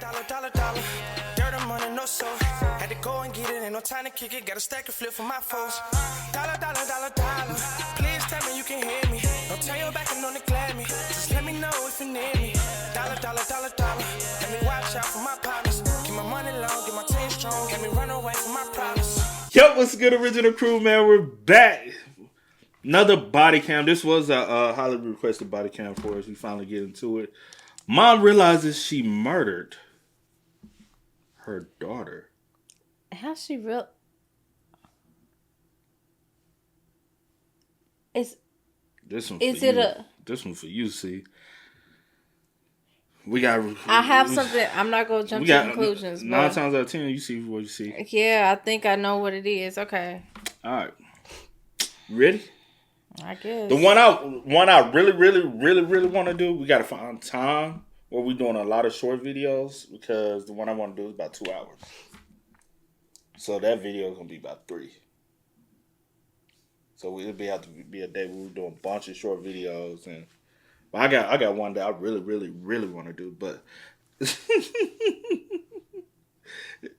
Dollar. Dirt and money, no soul. Had to go and get it, ain't no time to kick it. Got a stack of flip for my foes. Dollar. Please tell me you can hear me. Don't turn your back and don't neglect me. Just let me know if you need me. Dollar. Let me watch out for my partners. Keep my money long, get my team strong. Let me run away from my problems. Yo, what's good, original crew, man? We're back. Another body cam. This was a highly requested body cam for us. We finally get into it. Mom realizes she murdered her daughter. How's she real? This one for you, see. We got. I have something. I'm not gonna jump to conclusions. 9 times out of 10, you see what you see. Yeah, I think I know what it is. Okay. All right. Ready? I guess. The one I really want to do. We got to find time where we're doing a lot of short videos because the one I want to do is about 2 hours. So that video is gonna be about 3. So it'll have to be a day where we're doing a bunch of short videos, and but I got one that I really want to do, but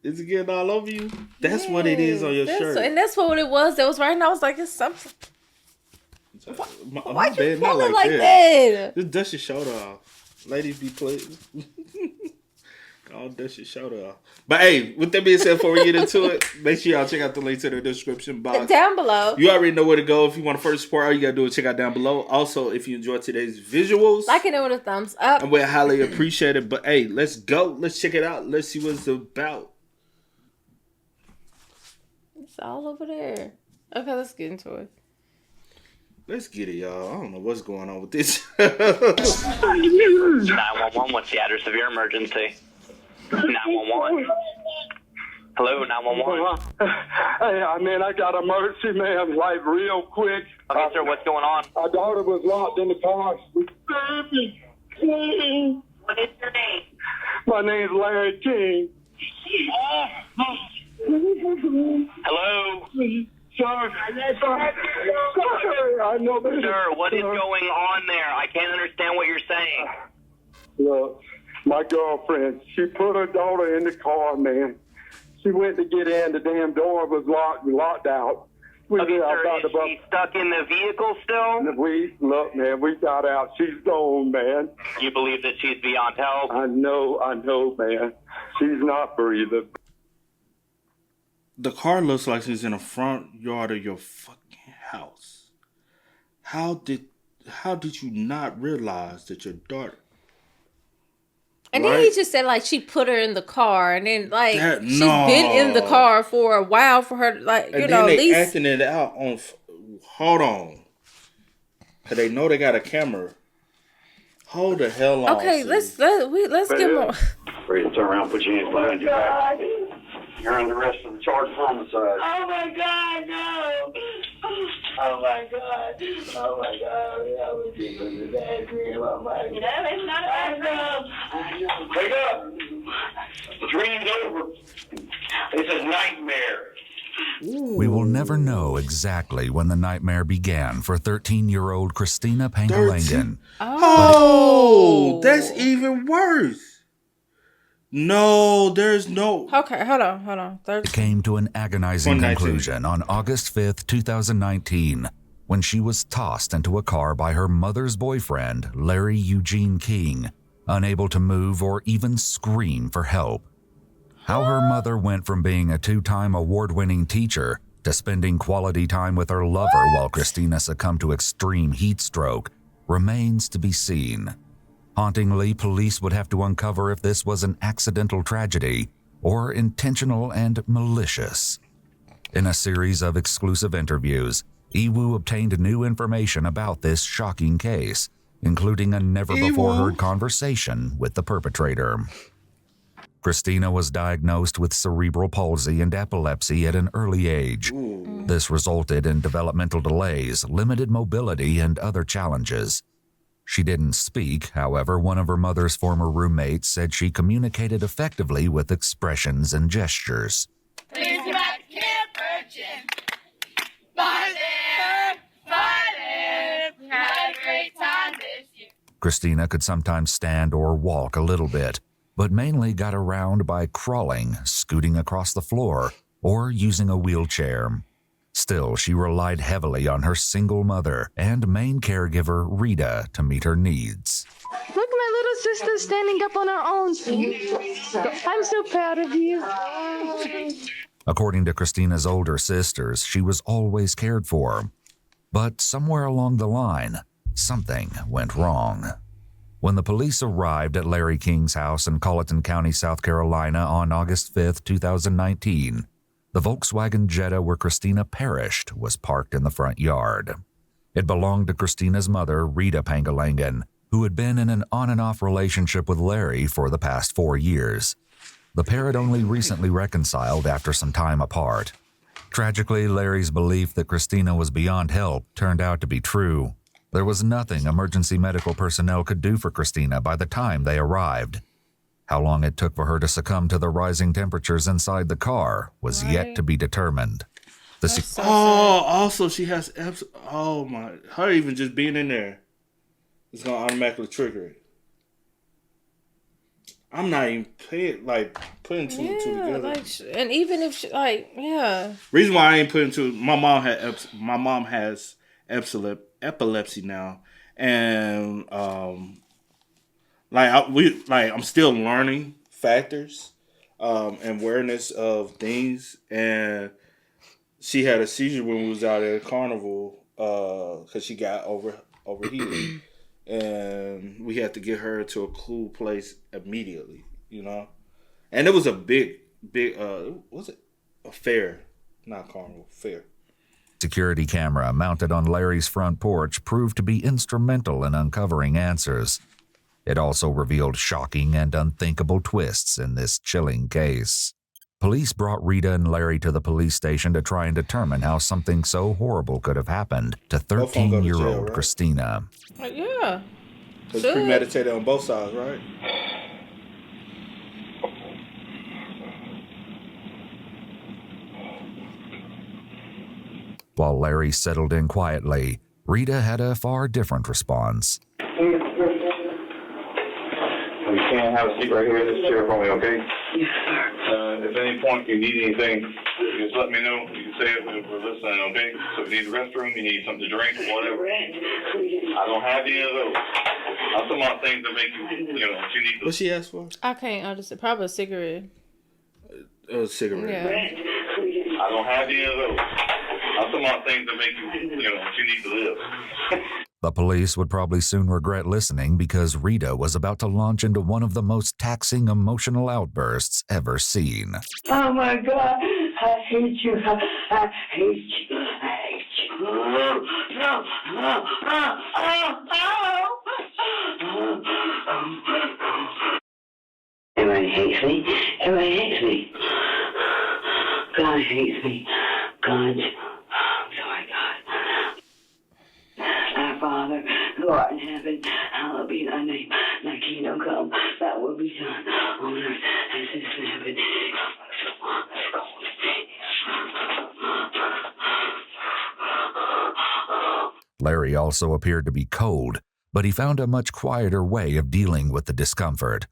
is it getting all over you? That's what it is on your shirt, and that's what it was. That was right, and I was like, it's something. Why you pull it like that? Just dust your shoulder off. Ladies be pleased. All dust your shoulder off. But hey, with that being said, before we get into it, make sure y'all check out the link to the description box. Down below. You already know where to go. If you want to further support, all you got to do is check out down below. Also, if you enjoyed today's visuals, like it with a thumbs up. And we highly appreciate it. But hey, let's go. Let's check it out. Let's see what it's about. It's all over there. Okay, let's get into it. Let's get it, y'all. I don't know what's going on with this. 911, what's the address of your emergency? 911. Hello, 911. Hey, I got an emergency, man, like real quick. Okay, sir, what's going on? My daughter was locked in the car. Baby. What is your name? My name's Larry King. Hello? Sir, I know this. Sir, what is going on there? I can't understand what you're saying. Look, my girlfriend, she put her daughter in the car, man. She went to get in, the damn door was locked out. Okay, sir, is she stuck in the vehicle still? Look, man, we got out. She's gone, man. You believe that she's beyond help? I know, man. She's not breathing. The car looks like it's in the front yard of your fucking house. How did you not realize that your daughter? And then he just said like she put her in the car, and then like she's been in the car for a while for her, like and you know, they at least acting it out on. Hold on, cause they know they got a camera. Hold the hell on. Okay, let's get more. Ready to turn around, put your hands behind your back. You're under arrest for the charge of homicide. Oh my God, no! Oh my God! Oh my God! I was in the bad dream. Oh my God! No, it's not a bad dream. I know. Wake up! The dream's over. It's a nightmare. We will never know exactly when the nightmare began for 13-year-old Christina Pangalangan. Oh, that's even worse. No, there's no... Okay, hold on. It came to an agonizing conclusion on August 5th, 2019, when she was tossed into a car by her mother's boyfriend, Larry Eugene King, unable to move or even scream for help. How her mother went from being a 2-time award-winning teacher to spending quality time with her lover while Christina succumbed to extreme heat stroke remains to be seen. Hauntingly, police would have to uncover if this was an accidental tragedy or intentional and malicious. In a series of exclusive interviews, Iwu obtained new information about this shocking case, including a never-before-heard conversation with the perpetrator. Christina was diagnosed with cerebral palsy and epilepsy at an early age. This resulted in developmental delays, limited mobility, and other challenges. She didn't speak, however, one of her mother's former roommates said she communicated effectively with expressions and gestures. Please come back to Camp Virgin. Bye there. We had a great time this year. Christina could sometimes stand or walk a little bit. but mainly got around by crawling, scooting across the floor, or using a wheelchair. Still, she relied heavily on her single mother and main caregiver, Rita, to meet her needs. Look, my little sister standing up on her own. I'm so proud of you. According to Christina's older sisters, she was always cared for. But somewhere along the line, something went wrong. When the police arrived at Larry King's house in Colleton County, South Carolina on August 5, 2019, the Volkswagen Jetta where Christina perished was parked in the front yard. It belonged to Christina's mother, Rita Pangalangan, who had been in an on-and-off relationship with Larry for the past 4 years. The pair had only recently reconciled after some time apart. Tragically, Larry's belief that Christina was beyond help turned out to be true. There was nothing emergency medical personnel could do for Christina by the time they arrived. How long it took for her to succumb to the rising temperatures inside the car was yet to be determined. Also she has her even just being in there, it's gonna automatically trigger it. I'm not even putting two and two together. And even if she, Reason why I ain't putting two, my mom has epilepsy now, and I'm still learning factors, and awareness of things, and she had a seizure when we was out at a carnival, because she got overheated. And we had to get her to a cool place immediately, And it was a big, was it a fair? Not carnival, fair. Security camera mounted on Larry's front porch proved to be instrumental in uncovering answers. It also revealed shocking and unthinkable twists in this chilling case. Police brought Rita and Larry to the police station to try and determine how something so horrible could have happened to 13-year-old Christina. Yeah. It's premeditated on both sides, right? While Larry settled in quietly, Rita had a far different response. You can't have a seat right here in this chair for me, okay? Yes, sir. If at any point you need anything, you just let me know. You can say it. We're listening, okay? So if you need the restroom, you need something to drink, whatever. I don't have any of those. I'm talking about things that make you need. What she asked for? I can't understand. Probably a cigarette. A cigarette. Yeah. I don't have any of those. I'm talking about things that make you need to live. The police would probably soon regret listening because Rita was about to launch into one of the most taxing emotional outbursts ever seen. Oh my God, I hate you. I hate you. I hate you. Everybody hates me. Everybody hates me. God hates me. God. Our Father, who art in heaven, hallowed be thy name. Thy kingdom come, thy will be done on earth as it is in heaven. Larry also appeared to be cold, but he found a much quieter way of dealing with the discomfort.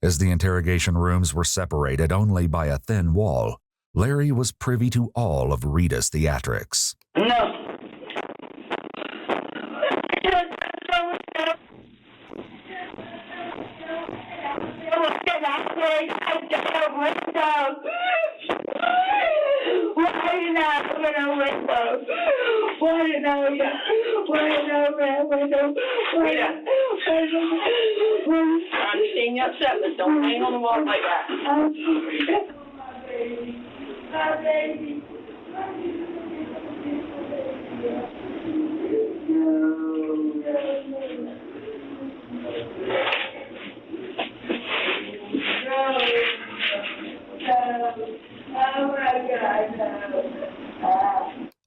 As the interrogation rooms were separated only by a thin wall, Larry was privy to all of Rita's theatrics. No. I understand you're upset, but don't hang on the wall like that. I'm sorry. My baby.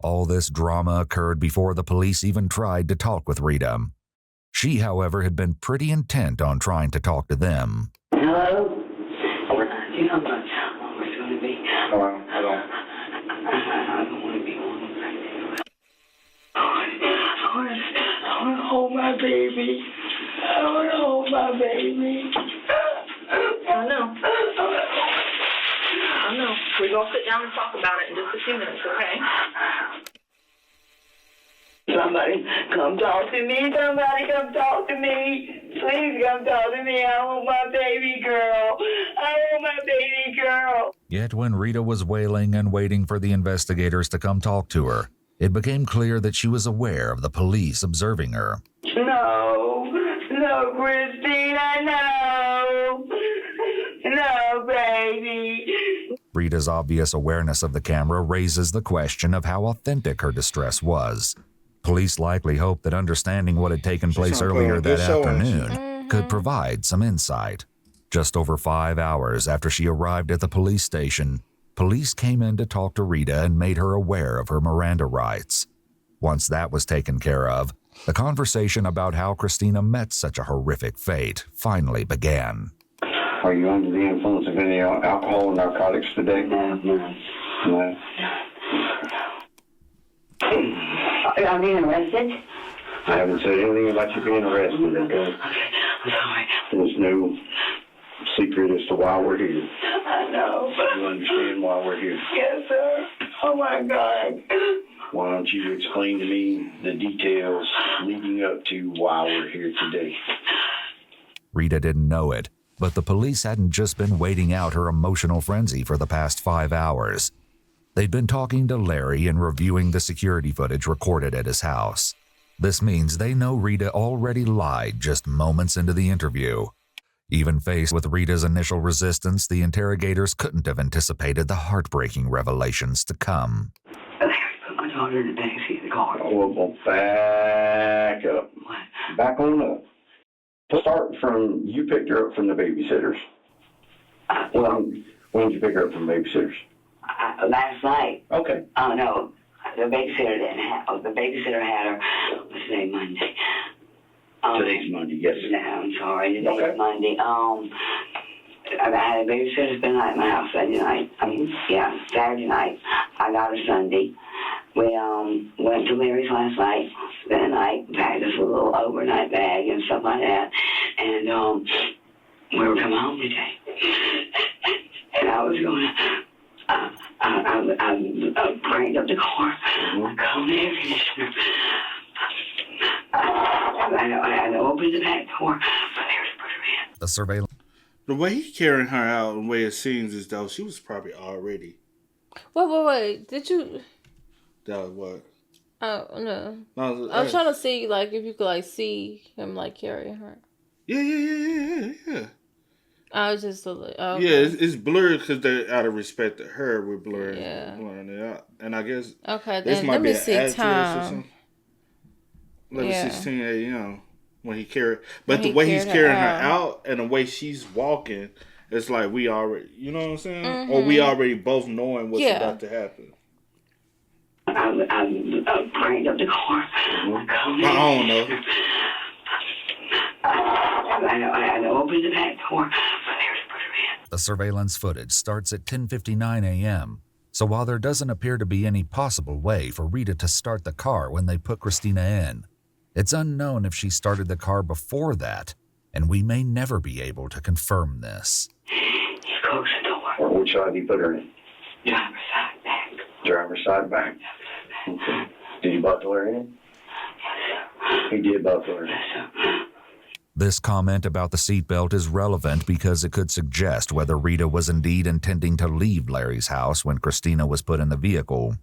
All this drama occurred before the police even tried to talk with Rita. She, however, had been pretty intent on trying to talk to them. Hello? You know what it's going to be. I don't. I don't want to be on the I want to hold my baby. I want to hold my baby. We're going to sit down and talk about it in just a few minutes, okay? Somebody come talk to me. Somebody come talk to me. Please come talk to me. I want my baby girl. I want my baby girl. Yet when Rita was wailing and waiting for the investigators to come talk to her, it became clear that she was aware of the police observing her. No, Christina, no. No, baby. Rita's obvious awareness of the camera raises the question of how authentic her distress was. Police likely hoped that understanding what had taken place earlier that afternoon could provide some insight. Just over 5 hours after she arrived at the police station, police came in to talk to Rita and made her aware of her Miranda rights. Once that was taken care of, the conversation about how Christina met such a horrific fate finally began. Are you under the influence of any alcohol or narcotics today? No. Are you being arrested? I haven't said anything about you being arrested, okay? I'm sorry. There's no secret as to why we're here. I know. You understand why we're here? Yes, sir. Oh, my God. Why don't you explain to me the details leading up to why we're here today? Rita didn't know it, but the police hadn't just been waiting out her emotional frenzy for the past 5 hours. They'd been talking to Larry and reviewing the security footage recorded at his house. This means they know Rita already lied just moments into the interview. Even faced with Rita's initial resistance, the interrogators couldn't have anticipated the heartbreaking revelations to come. Larry put my daughter in the backseat of the car. Well, back up. What? Back on up. To start from, you picked her up from the babysitters. When did you pick her up from the babysitters? Last night. Okay. Oh, no. The babysitter didn't have. The babysitter had her. What's today, Monday? Today's Monday, yes. No, I'm sorry. Today's Monday. I had a babysitter spend the night at my house Saturday night. Saturday night. I got her Sunday. We went to Larry's last night, spent the night, packed us a little overnight bag and stuff like that. And we were coming home today. And I was going to... I cranked up the car. I called the air conditioner. I had to open the back door, but there was put her in. The surveillance. The way he carrying her out, the way it seems as though she was probably already. Wait. Did you? That was what? Oh, no. I was trying to see, like, if you could, like, see him, like, carrying her. Yeah. I was just a little... Okay. Yeah, it's blurred because they're out of respect to her. We're blurring it out. And I guess this might be see time. 11:16 a.m. when he carried... But the way he's carrying her out and the way she's walking, it's like we already... You know what I'm saying? Mm-hmm. Or we already both knowing what's about to happen. I cranked up the car. I don't know. I had to open the back door, but there was put her in. The surveillance footage starts at 10:59 a.m., so while there doesn't appear to be any possible way for Rita to start the car when they put Christina in, it's unknown if she started the car before that, and we may never be able to confirm this. He's closed the door. Which side did you put her in? Driver's side back. Driver's side back. Okay. Did you buckle her in? Yes, sir. He did buckle her in. Yes, sir. This comment about the seatbelt is relevant because it could suggest whether Rita was indeed intending to leave Larry's house when Christina was put in the vehicle.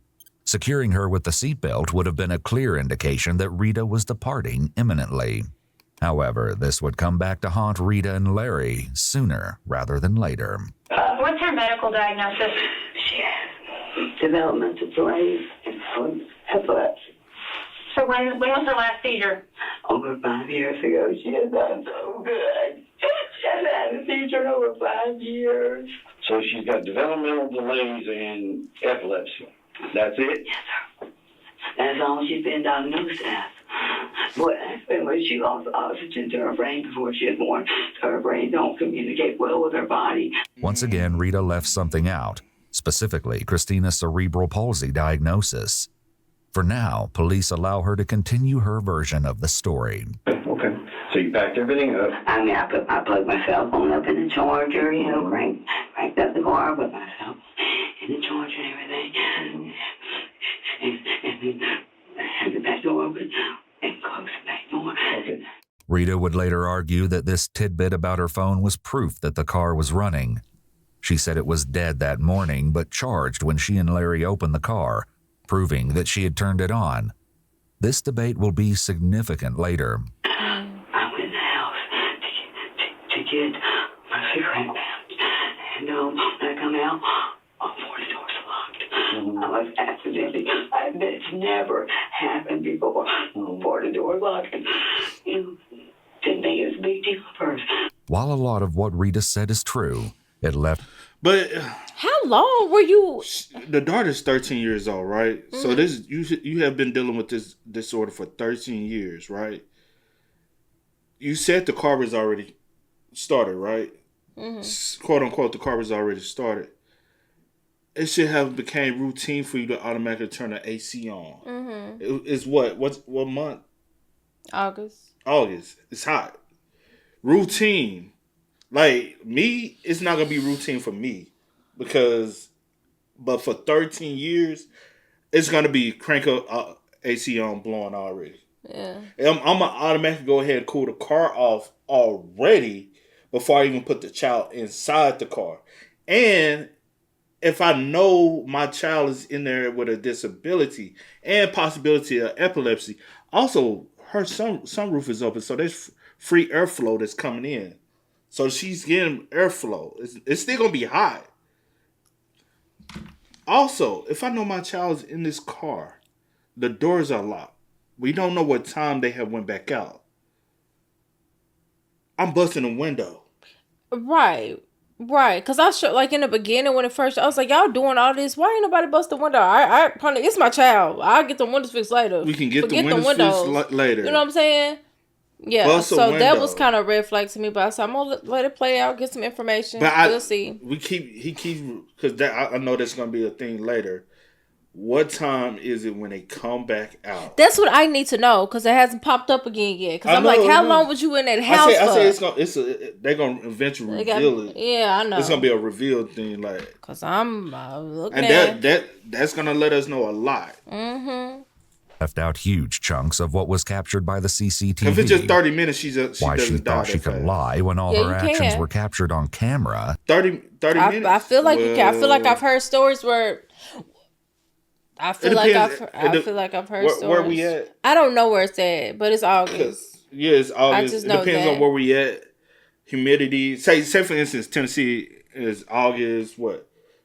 Securing her with the seatbelt would have been a clear indication that Rita was departing imminently. However, this would come back to haunt Rita and Larry sooner rather than later. What's her medical diagnosis? She has developmental delays and epilepsy. So when was her last seizure? Over 5 years ago. She has done so good. She hasn't had a seizure in over 5 years. So she's got developmental delays and epilepsy. That's it? Yes, sir. That's all she's been diagnosed as. What happened was she lost oxygen to her brain before she was born, so her brain don't communicate well with her body. Once again, Rita left something out, specifically Christina's cerebral palsy diagnosis. For now, police allow her to continue her version of the story. Okay. So you packed everything up? I plugged my cell phone up in the charger, cranked up the car, put my cell phone in Rita would later argue that this tidbit about her phone was proof that the car was running. She said it was dead that morning, but charged when she and Larry opened the car, proving that she had turned it on. This debate will be significant later. I went in the house to get my cigarette pouch. And when I come out, all four doors are locked. I was accidentally, that's never happened before. All four doors locked. Didn't think it was a big deal at first. While a lot of what Rita said is true, it left... But how long were you? The daughter's 13 years old, right? So this you have been dealing with this disorder for 13 years, right? You said the car was already started, right? Quote unquote, the car was already started. It should have became routine for you to automatically turn the AC on. It's what month? August. It's hot. Routine. Like, me, it's not going to be routine for me. But for 13 years, it's going to be crank up AC on blowing already. Yeah. I'm going to automatically go ahead and cool the car off already before I even put the child inside the car. And if I know my child is in there with a disability and possibility of epilepsy, also her sunroof is open, so there's free airflow that's coming in. So she's getting airflow. It's still going to be hot. Also, if I know my child's in this car, the doors are locked. We don't know what time they have went back out. I'm busting a window. Right. Because I sure, like in the beginning when it first, I was like, y'all doing all this. Why ain't nobody bust the window? I probably, it's my child. I'll get the windows fixed later. We can get the windows fixed later. You know what I'm saying? Yeah, Bust so that was kind of a red flag to me, but I said, I'm going to let it play out, get some information. But we'll see. He keeps, because I know that's going to be a thing later. What time is it when they come back out? That's what I need to know, because it hasn't popped up again yet. Because I'm like, how long was you in that house they're going to eventually reveal it. Yeah, I know. It's going to be a reveal thing. Because I'm looking at that's going to let us know a lot. Left out huge chunks of what was captured by the CCTV. If it's just 30 minutes, why she thought she could lie when all her actions were captured on camera. 30 minutes? I feel like you can. I feel like I've heard stories where... I feel like I've heard stories. Where we at? I don't know where it's at, but it's August. Yeah, it's August. I just know it depends on where we at. Humidity. Say for instance, Tennessee is August,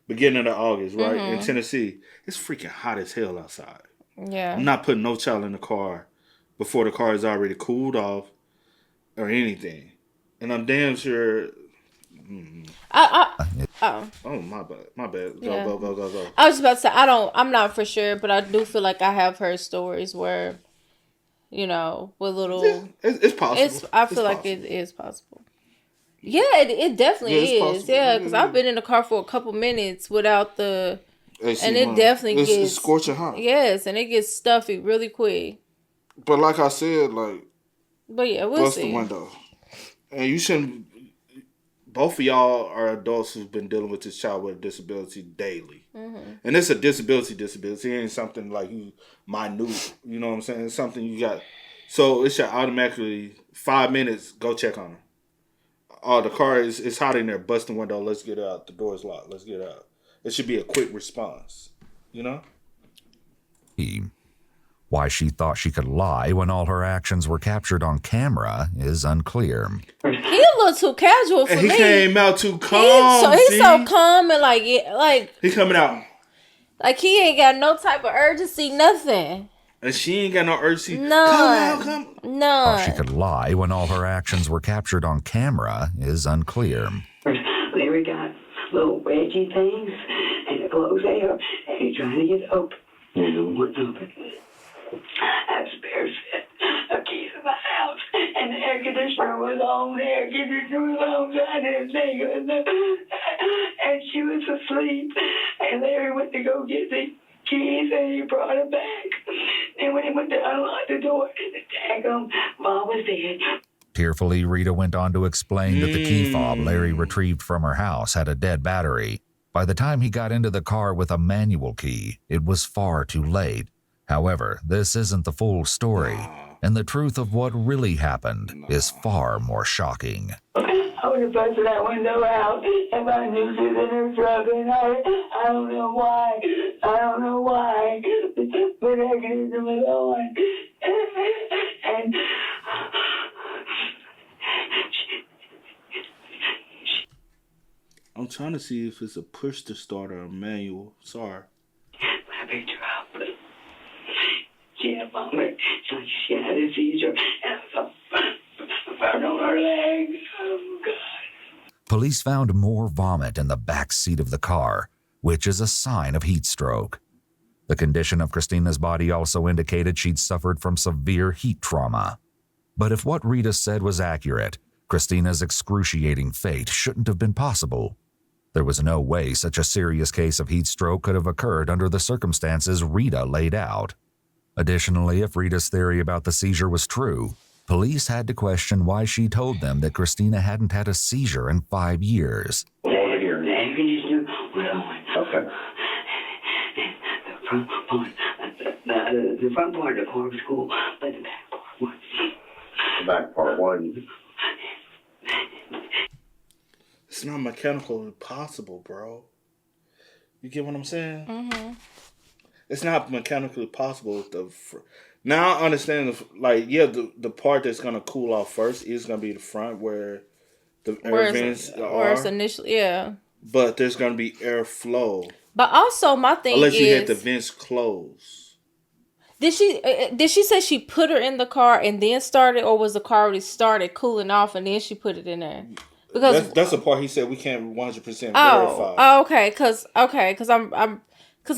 beginning of August, right? In Tennessee, it's freaking hot as hell outside. Yeah. I'm not putting no child in the car before the car is already cooled off or anything. And I'm damn sure... Oh, my bad. Go. I was about to say, I'm not for sure, but I do feel like I have heard stories where, with little... Yeah, it's possible. I feel like it is possible. Yeah, it definitely is. Possible. Yeah, because I've been in the car for a couple minutes without the... And it definitely gets... It's scorching hot. Yes, and it gets stuffy really quick. But like I said, But yeah, we'll bust see. the window. And you shouldn't... Both of y'all are adults who've been dealing with this child with a disability daily. And it's a disability. It ain't something like you minute. You know what I'm saying? It's something you got. So it should automatically, 5 minutes, go check on her. Oh, the car is hot in there. Bust the window. Let's get out. The door's locked. Let's get out. It should be a quick response. Why she thought she could lie when all her actions were captured on camera is unclear. He a little too casual for me. And he came out too calm. He's so calm and he coming out. Like he ain't got no type of urgency, nothing. And she ain't got no urgency. None. Why she could lie when all her actions were captured on camera is unclear. Larry got little wedgie things and the clothes there, and he's trying to get open. And I don't want open. I have spare set of keys in my house, and the air conditioner was on. I didn't think it was and she was asleep, and Larry went to go get the keys, and he brought her back. And when he went to unlock the door, the daggum mom was dead. Tearfully, Rita went on to explain that the key fob Larry retrieved from her house had a dead battery. By the time he got into the car with a manual key, it was far too late. However, this isn't the full story. And the truth of what really happened is far more shocking. I would have busted that window out if I knew she was in her truck, and I don't know why. I don't know why. But mechanism was on. And I'm trying to see if it's a push to start or a manual. Sorry. I picked her up. She had vomit. She had a seizure. And I found on her legs. Oh, God. Police found more vomit in the back seat of the car, which is a sign of heat stroke. The condition of Christina's body also indicated she'd suffered from severe heat trauma. But if what Rita said was accurate, Christina's excruciating fate shouldn't have been possible. There was no way such a serious case of heat stroke could have occurred under the circumstances Rita laid out. Additionally, if Rita's theory about the seizure was true, police had to question why she told them that Christina hadn't had a seizure in 5 years. Over here. Okay. The front part of the car was cool, but the back part wasn't. The back part wasn't. It's not mechanically possible, bro. You get what I'm saying? Mm-hmm. It's not mechanically possible. Now I understand, the part that's going to cool off first is going to be the front where the air vents are. Where it's initially, yeah. But there's going to be airflow. But also, my thing unless is... you had the vents closed. Did she say she put her in the car and then started, or was the car already started cooling off and then she put it in there? Because that's the part he said we can't 100% verify. Oh, okay, because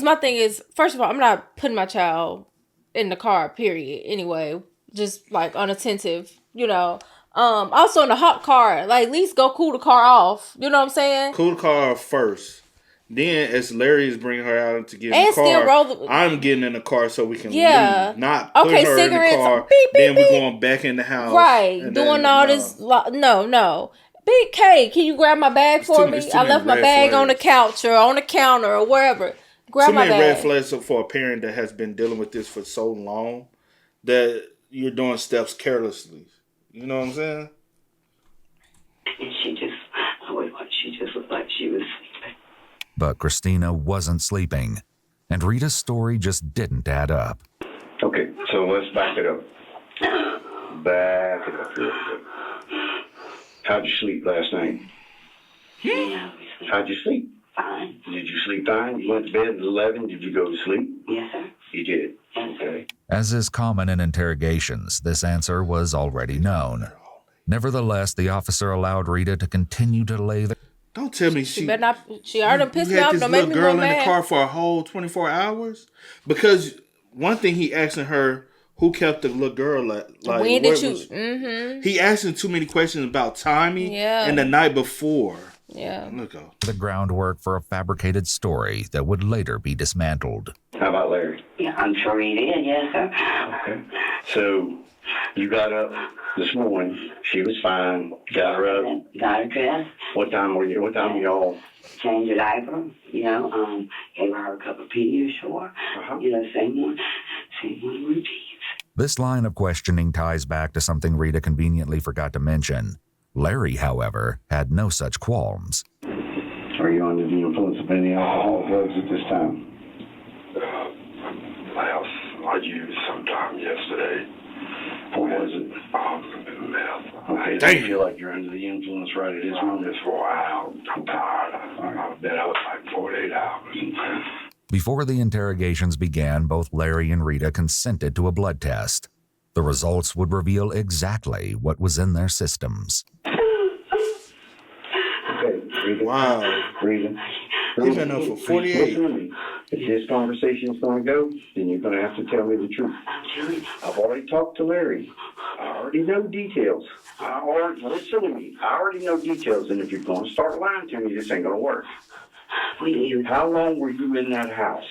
my thing is, first of all, I'm not putting my child in the car, period. Anyway, just like unattentive, you know. Also in a hot car, like at least go cool the car off. You know what I'm saying? Cool the car off first. Then, as Larry is bringing her out to get in the car, I'm getting in the car so we can leave. Not putting her in the car, beep, beep, then we're going back in the house. Right. Doing all this. No. Big K, can you grab my bag for me? I left my bag on the couch or on the counter or wherever. Grab my bag. Too many red flags for a parent that has been dealing with this for so long that you're doing steps carelessly. You know what I'm saying? And she just looked like she was sleeping. But Christina wasn't sleeping, and Rita's story just didn't add up. Okay, so let's back it up. Back it up real quick. How'd you sleep last night? How'd you sleep? Fine. Did you sleep fine? You went to bed at 11. Did you go to sleep? Yes, sir. You did? Okay. As is common in interrogations, this answer was already known. Nevertheless, the officer allowed Rita to continue to lay the... Don't tell me she better not. She already pissed me off. You had this little girl in the car for a whole 24 hours? Because one thing he asking her, who kept the little girl like when did you? Mm-hmm. He asking too many questions about timing and the night before. Yeah. Look up. The groundwork for a fabricated story that would later be dismantled. How about Larry? Yeah, I'm sure he did. Yes, sir. Okay. So you got up this morning. She was fine. Got her up. Got her dressed. What time were y'all? Changed her diaper. Gave her a cup of Pediasure. Same one routines. This line of questioning ties back to something Rita conveniently forgot to mention. Larry, however, had no such qualms. Are you under the influence of any alcohol or drugs at this time? I used sometime yesterday. What was it? Meth. Okay, do you feel like you're under the influence right at this moment? Just for a while. I'm tired. I've been out like 48 hours. Before the interrogations began, both Larry and Rita consented to a blood test. The results would reveal exactly what was in their systems. Okay, Rita. Wow. Rita. You've been up for 48. If this conversation's going to go, then you're going to have to tell me the truth. I've already talked to Larry. I already know details. Listen to me. I already know details, and if you're going to start lying to me, this ain't going to work. How long were you in that house?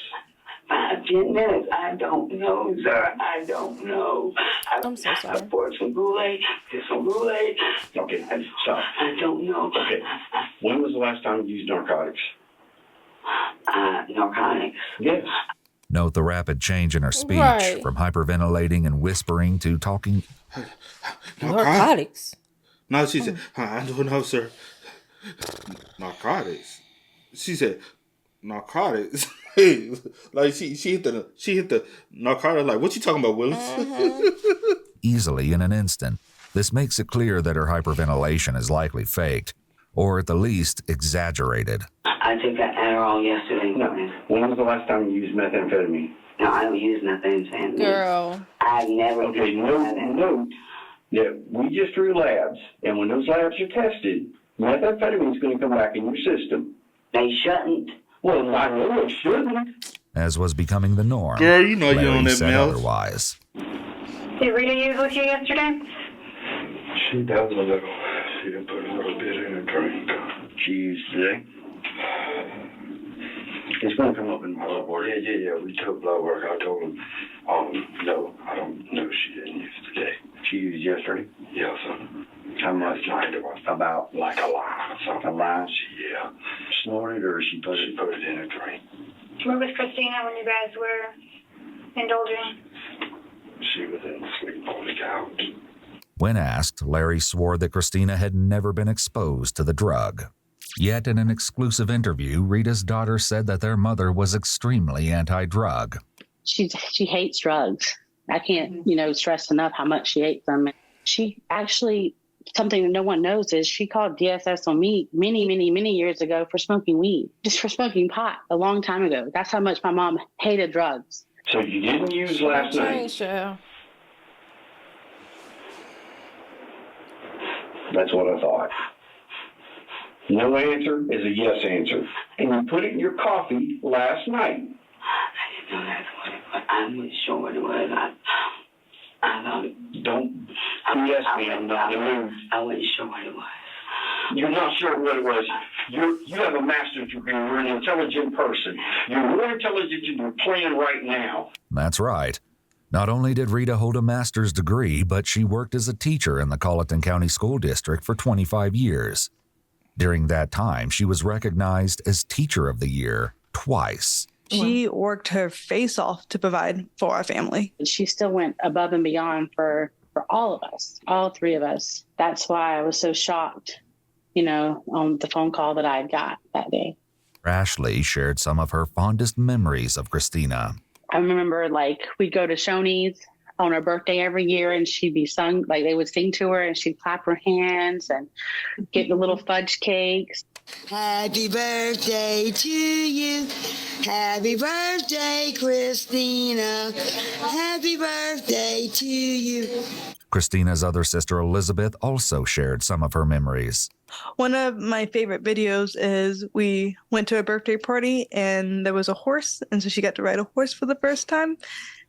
5-10 minutes. I don't know, sir. I don't know. I'm so sorry. I poured some Kool-Aid, did some Kool-Aid. Okay, stop. I don't know. Okay. When was the last time you used narcotics? Narcotics? Yes. Note the rapid change in her speech, Right. from hyperventilating and whispering to talking. Narcotics. No, she said, I don't know, sir. Narcotics. She said, narcotics. Like she hit the narcotics. Like, what you talking about, Willis? Easily in an instant. This makes it clear that her hyperventilation is likely faked, or at the least exaggerated. I took that Adderall yesterday. No. When was the last time you used methamphetamine? No, I don't use methamphetamine. Girl. I've never Okay, used note that we just drew labs, and when those labs are tested, methamphetamine is going to come back in your system. They shouldn't. Well, I know it shouldn't. As was becoming the norm. Girl, you know Larry you're on that said mouth. otherwise. Did Rita use with you yesterday? She does a little. She done put a little bit in her drink. She used today. It's going to come up in my blood work. Yeah. We took blood work. I told him, no, I don't know. She didn't use today. She used yesterday. Yes, sir. How much? About like a line or something. A line? Yeah. Snorted, or she put it in a drink. Where was Christina when you guys were indulging? She was in sleep on the couch. When asked, Larry swore that Christina had never been exposed to the drug. Yet in an exclusive interview, Rita's daughter said that their mother was extremely anti-drug. She hates drugs. I can't, stress enough how much she hates them. She actually, something that no one knows is she called DSS on me many years ago for smoking weed, just for smoking pot a long time ago. That's how much my mom hated drugs. So you didn't use last night? Sure. That's what I thought. No answer is a yes answer. And you put it in your coffee last night. I didn't know that's what it was. I wasn't sure what it was. I thought it. Don't BS me. I'm not in the mood. I wasn't sure what it was. You're not sure what it was. You have a master's degree. You're an intelligent person. You're more intelligent than you're playing right now. That's right. Not only did Rita hold a master's degree, but she worked as a teacher in the Colleton County School District for 25 years. During that time, she was recognized as Teacher of the Year twice. She worked her face off to provide for our family. She still went above and beyond for all of us, all three of us. That's why I was so shocked, on the phone call that I got that day. Ashley shared some of her fondest memories of Christina. I remember, we'd go to Shoney's on her birthday every year, and she'd be sung, they would sing to her, and she'd clap her hands and get the little fudge cakes. Happy birthday to you. Happy birthday, Christina. Happy birthday to you. Christina's other sister, Elizabeth, also shared some of her memories. One of my favorite videos is we went to a birthday party and there was a horse, and so she got to ride a horse for the first time.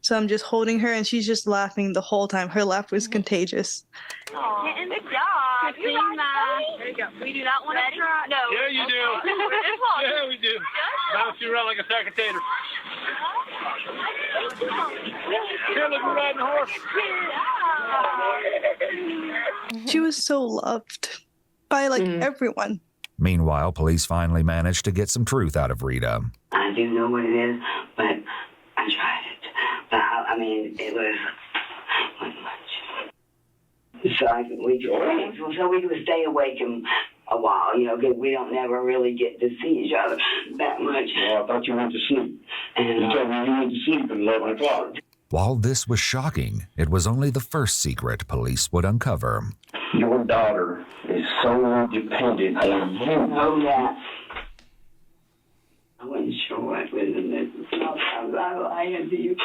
So I'm just holding her and she's just laughing the whole time. Her laugh was contagious. Aww. Good job. Christina. There you go. We do not want to try. No. Yeah, you do. Yeah, we do. Bounce you around like a sack of taters. Here, look, we're riding a horse. She was so loved by everyone. Much police finally managed to get some truth out of Rita. I do know what it is, but I tried it. But it wasn't much. So we could stay awake a while, because we don't never really get to see each other that much. Well, I thought you went to sleep. And you told me you went to sleep at 11 o'clock. While this was shocking, it was only the first secret police would uncover. Your daughter is so dependent on you. I know that. I wasn't sure what was in it. Sometimes I lied to you.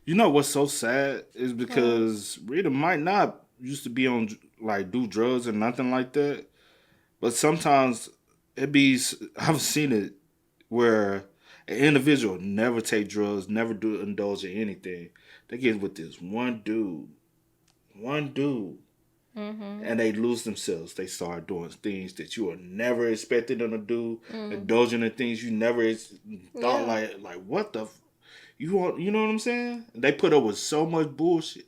You know what's so sad is because Rita might not used to be on do drugs or nothing like that, but sometimes I've seen it where an individual never take drugs, never do indulge in anything. They get with this one dude, and they lose themselves. They start doing things that you were never expecting them to do, indulging in things you never thought like what the. You know what I'm saying? They put up with so much bullshit,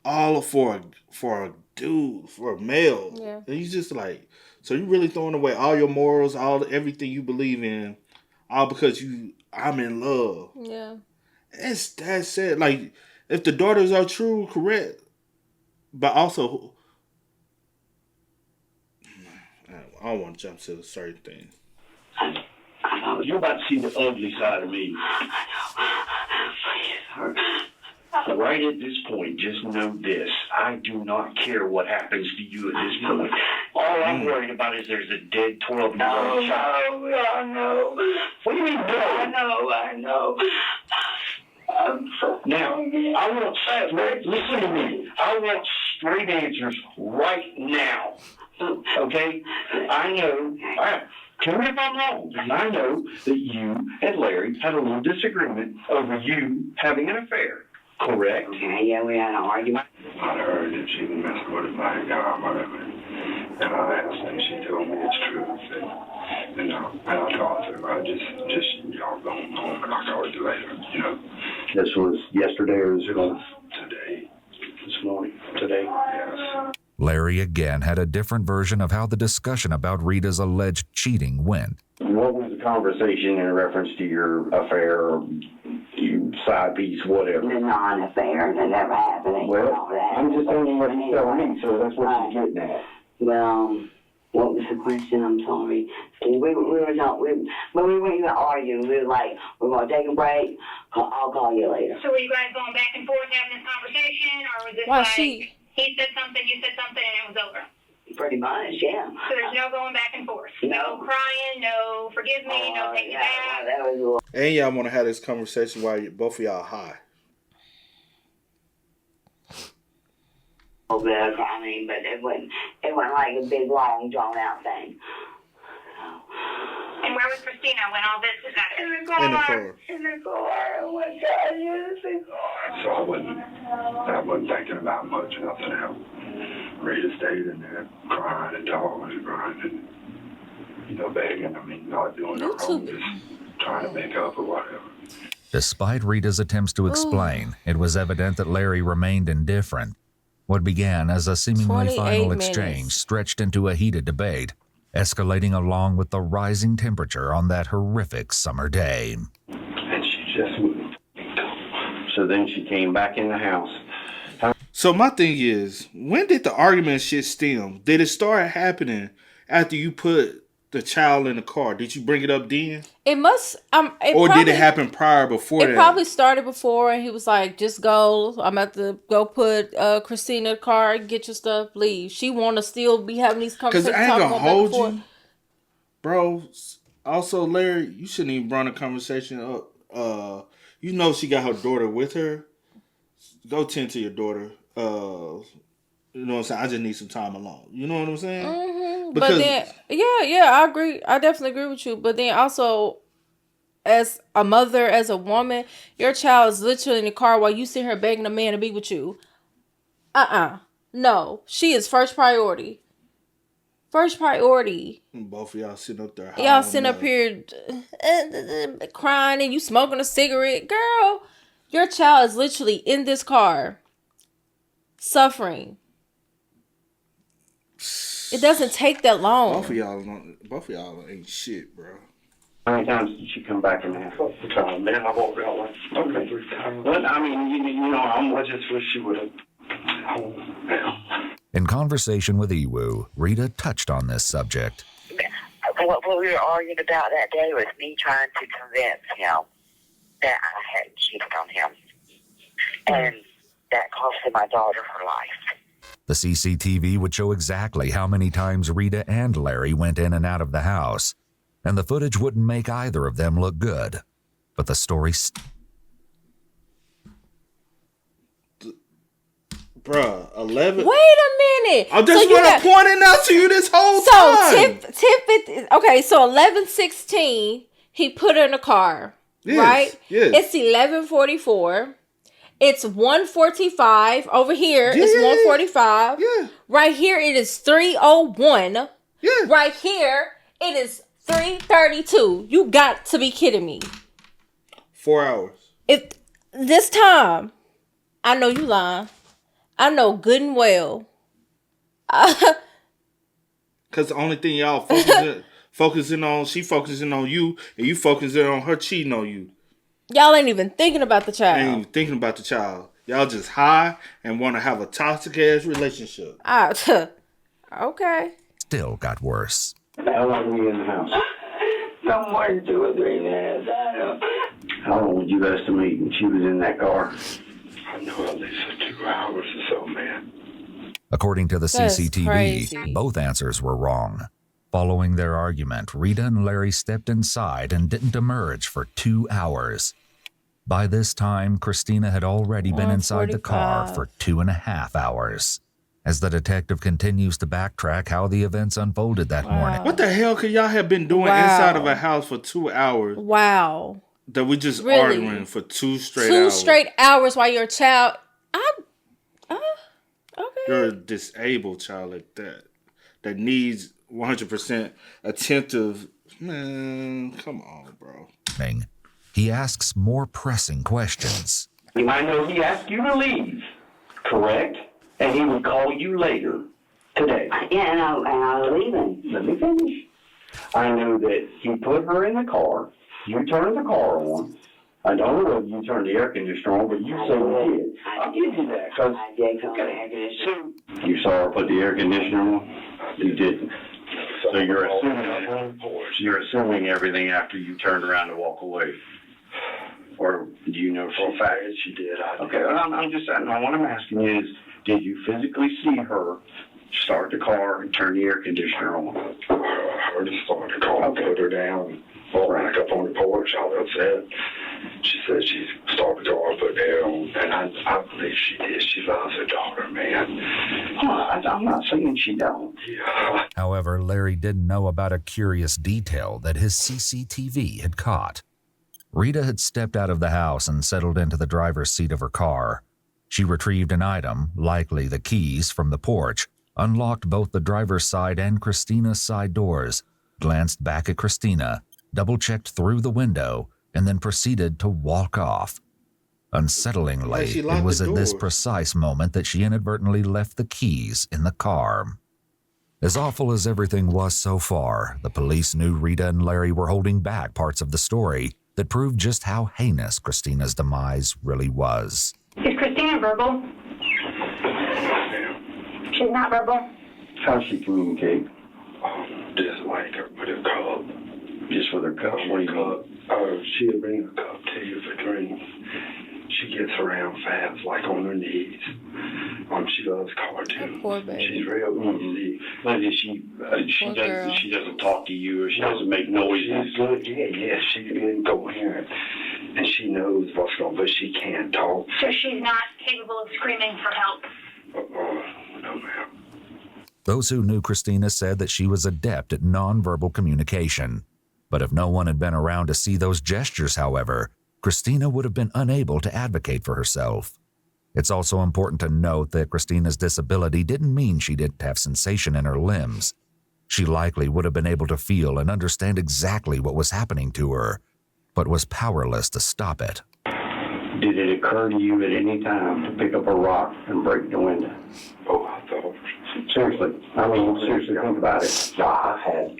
all for a dude, for a male. Yeah. And you just so you really throwing away all your morals, everything you believe in, all because I'm in love. Yeah. It's that sad. Like, if the daughters are true, correct, but also, I don't want to jump to certain things. You're about to see the ugly side of me. Right at this point, just know this. I do not care what happens to you at this point. All I'm worried about is there's a dead 12-year-old child. No, I know. What do you mean, no? I know. Now, I want listen to me. I want straight answers right now. Okay? I know. Tell me if I'm wrong. I know that you and Larry had a little disagreement over you having an affair. Correct? Okay, yeah, we had an argument. I heard that she was messing with a black guy, whatever. And I asked her, and she told me it's true. And I talked to her. I just y'all going home, and I'll call you later, you know. This was yesterday or this was today? This morning? Today? Yes. Larry again had a different version of how the discussion about Rita's alleged cheating went. What was the conversation in reference to your affair or your side piece, whatever? The non-affair that never happened. Well, I'm just telling you what you're telling me, so that's what you're getting at. Well, what was the question? I'm sorry. We were not, but we weren't even arguing. We were like, we're going to take a break. I'll call you later. So were you guys going back and forth having this conversation, or was it he said something, you said something, and it was over? Pretty much, yeah. So there's no going back and forth? No crying, no forgive me, no take me back? That was and y'all want to have this conversation while both of y'all high. but it wasn't like a big, long, drawn-out thing. And where was Christina when all this was happening? In the car. Oh my God, yes, in the car. So I wasn't thinking about much, nothing else. Rita stayed in there crying and talking and crying and, begging. Not doing her wrong, just trying to make up or whatever. Despite Rita's attempts to explain, it was evident that Larry remained indifferent. What began as a seemingly final exchange stretched into a heated debate, escalating along with the rising temperature on that horrific summer day. And she just wouldn't. So then she came back in the house. So my thing is, when did the argument shit stem? Did it start happening after you put the child in the car? Did you bring it up then? It must. Did it happen prior before that? It probably started before, and he was like, "Just go. I'm about to go put Christina in the car, get your stuff, leave." She want to still be having these conversations. Because I ain't gonna hold you, bro. Also, Larry, you shouldn't even run a conversation up. You know she got her daughter with her. Go tend to your daughter. You know what I'm saying? I just need some time alone. You know what I'm saying? Mm-hmm. But then, yeah, I agree. I definitely agree with you. But then also, as a mother, as a woman, your child is literally in the car while you sit here begging a man to be with you. No. She is first priority. First priority. Both of y'all sitting up there. Y'all sitting up here crying and you smoking a cigarette. Girl, your child is literally in this car suffering. It doesn't take that long. Both of y'all ain't shit, bro. How many times did she come back in the house? Man, I walked out like, okay. But I mean, I just wish she would have. In conversation with Iwu, Rita touched on this subject. What we were arguing about that day was me trying to convince him that I hadn't cheated on him. And that costed my daughter her life. The CCTV would show exactly how many times Rita and Larry went in and out of the house, and the footage wouldn't make either of them look good. But the story... Bruh, 11... Wait a minute! I just want to point it out to you this whole time! So 11:16, he put her in the car, right? Yes. It's 11:44. It's 1:45. Over here, it's 1:45. Yeah. Right here, it is 3:01. Yeah. Right here, it is 3:32. You got to be kidding me. 4 hours. If this time, I know you lying. I know good and She focusing on you, and you focusing on her cheating on you. Y'all ain't even thinking about the child. Ain't even thinking about the child. Y'all just high and want to have a toxic ass relationship. Okay. Still got worse. How long were you in the house? No more than 2 or 3 minutes. How long would you estimate when she was in that car? I know at least 2 hours or so, man. According to the That's CCTV, crazy. both answers were wrong. Following their argument, Rita and Larry stepped inside and didn't emerge for 2 hours. By this time, Christina had already been inside the car for 2.5 hours. As the detective continues to backtrack how the events unfolded that morning. What the hell could y'all have been doing inside of a house for 2 hours? Wow. That we just arguing for 2 straight hours. 2 straight hours while your child... Okay. You're a disabled child like that needs 100% attentive. Man, come on, bro. He asks more pressing questions. You might know he asked you to leave, correct? And he would call you later today. Yeah, and I was leaving. Let me finish. I know that he put her in the car. You turned the car on. I don't know whether you turned the air conditioner on, but you say you did. I'll give you that. I did turn the air conditioner. You saw her put the air conditioner on? You didn't. So you're assuming everything after you turned around to walk away. Or do you know for a fact that she did? Okay, I'm just saying. What I'm asking you is, did you physically see her start the car and turn the air conditioner on? I heard her start the car, put her down, walk back up on the porch, all upset. She said she started the car, put her on, and I believe she did. She loves her daughter, man. I'm not saying she don't. Yeah. However, Larry didn't know about a curious detail that his CCTV had caught. Rita had stepped out of the house and settled into the driver's seat of her car. She retrieved an item, likely the keys, from the porch, unlocked both the driver's side and Christina's side doors, glanced back at Christina, double-checked through the window, and then proceeded to walk off. Unsettlingly, it was at this precise moment that she inadvertently left the keys in the car. As awful as everything was so far, the police knew Rita and Larry were holding back parts of the story that proved just how heinous Christina's demise really was. Is Christina verbal? She's not verbal? How's she communicate? Just like with her cup. Just with her cup? What do you mean? She'll bring a cup to you for drinks. She gets around fast, like on her knees. She loves cartoons. Poor baby. She's real easy. But is she doesn't talk to you, or she doesn't make noises? She's good. Yeah, she's incoherent. And she knows what's going on, but she can't talk. So she's not capable of screaming for help? No, ma'am. Those who knew Christina said that she was adept at nonverbal communication. But if no one had been around to see those gestures, however, Christina would have been unable to advocate for herself. It's also important to note that Christina's disability didn't mean she didn't have sensation in her limbs. She likely would have been able to feel and understand exactly what was happening to her, but was powerless to stop it. Did it occur to you at any time to pick up a rock and break the window? Oh, I thought. Seriously. Seriously, think about it. No, I had.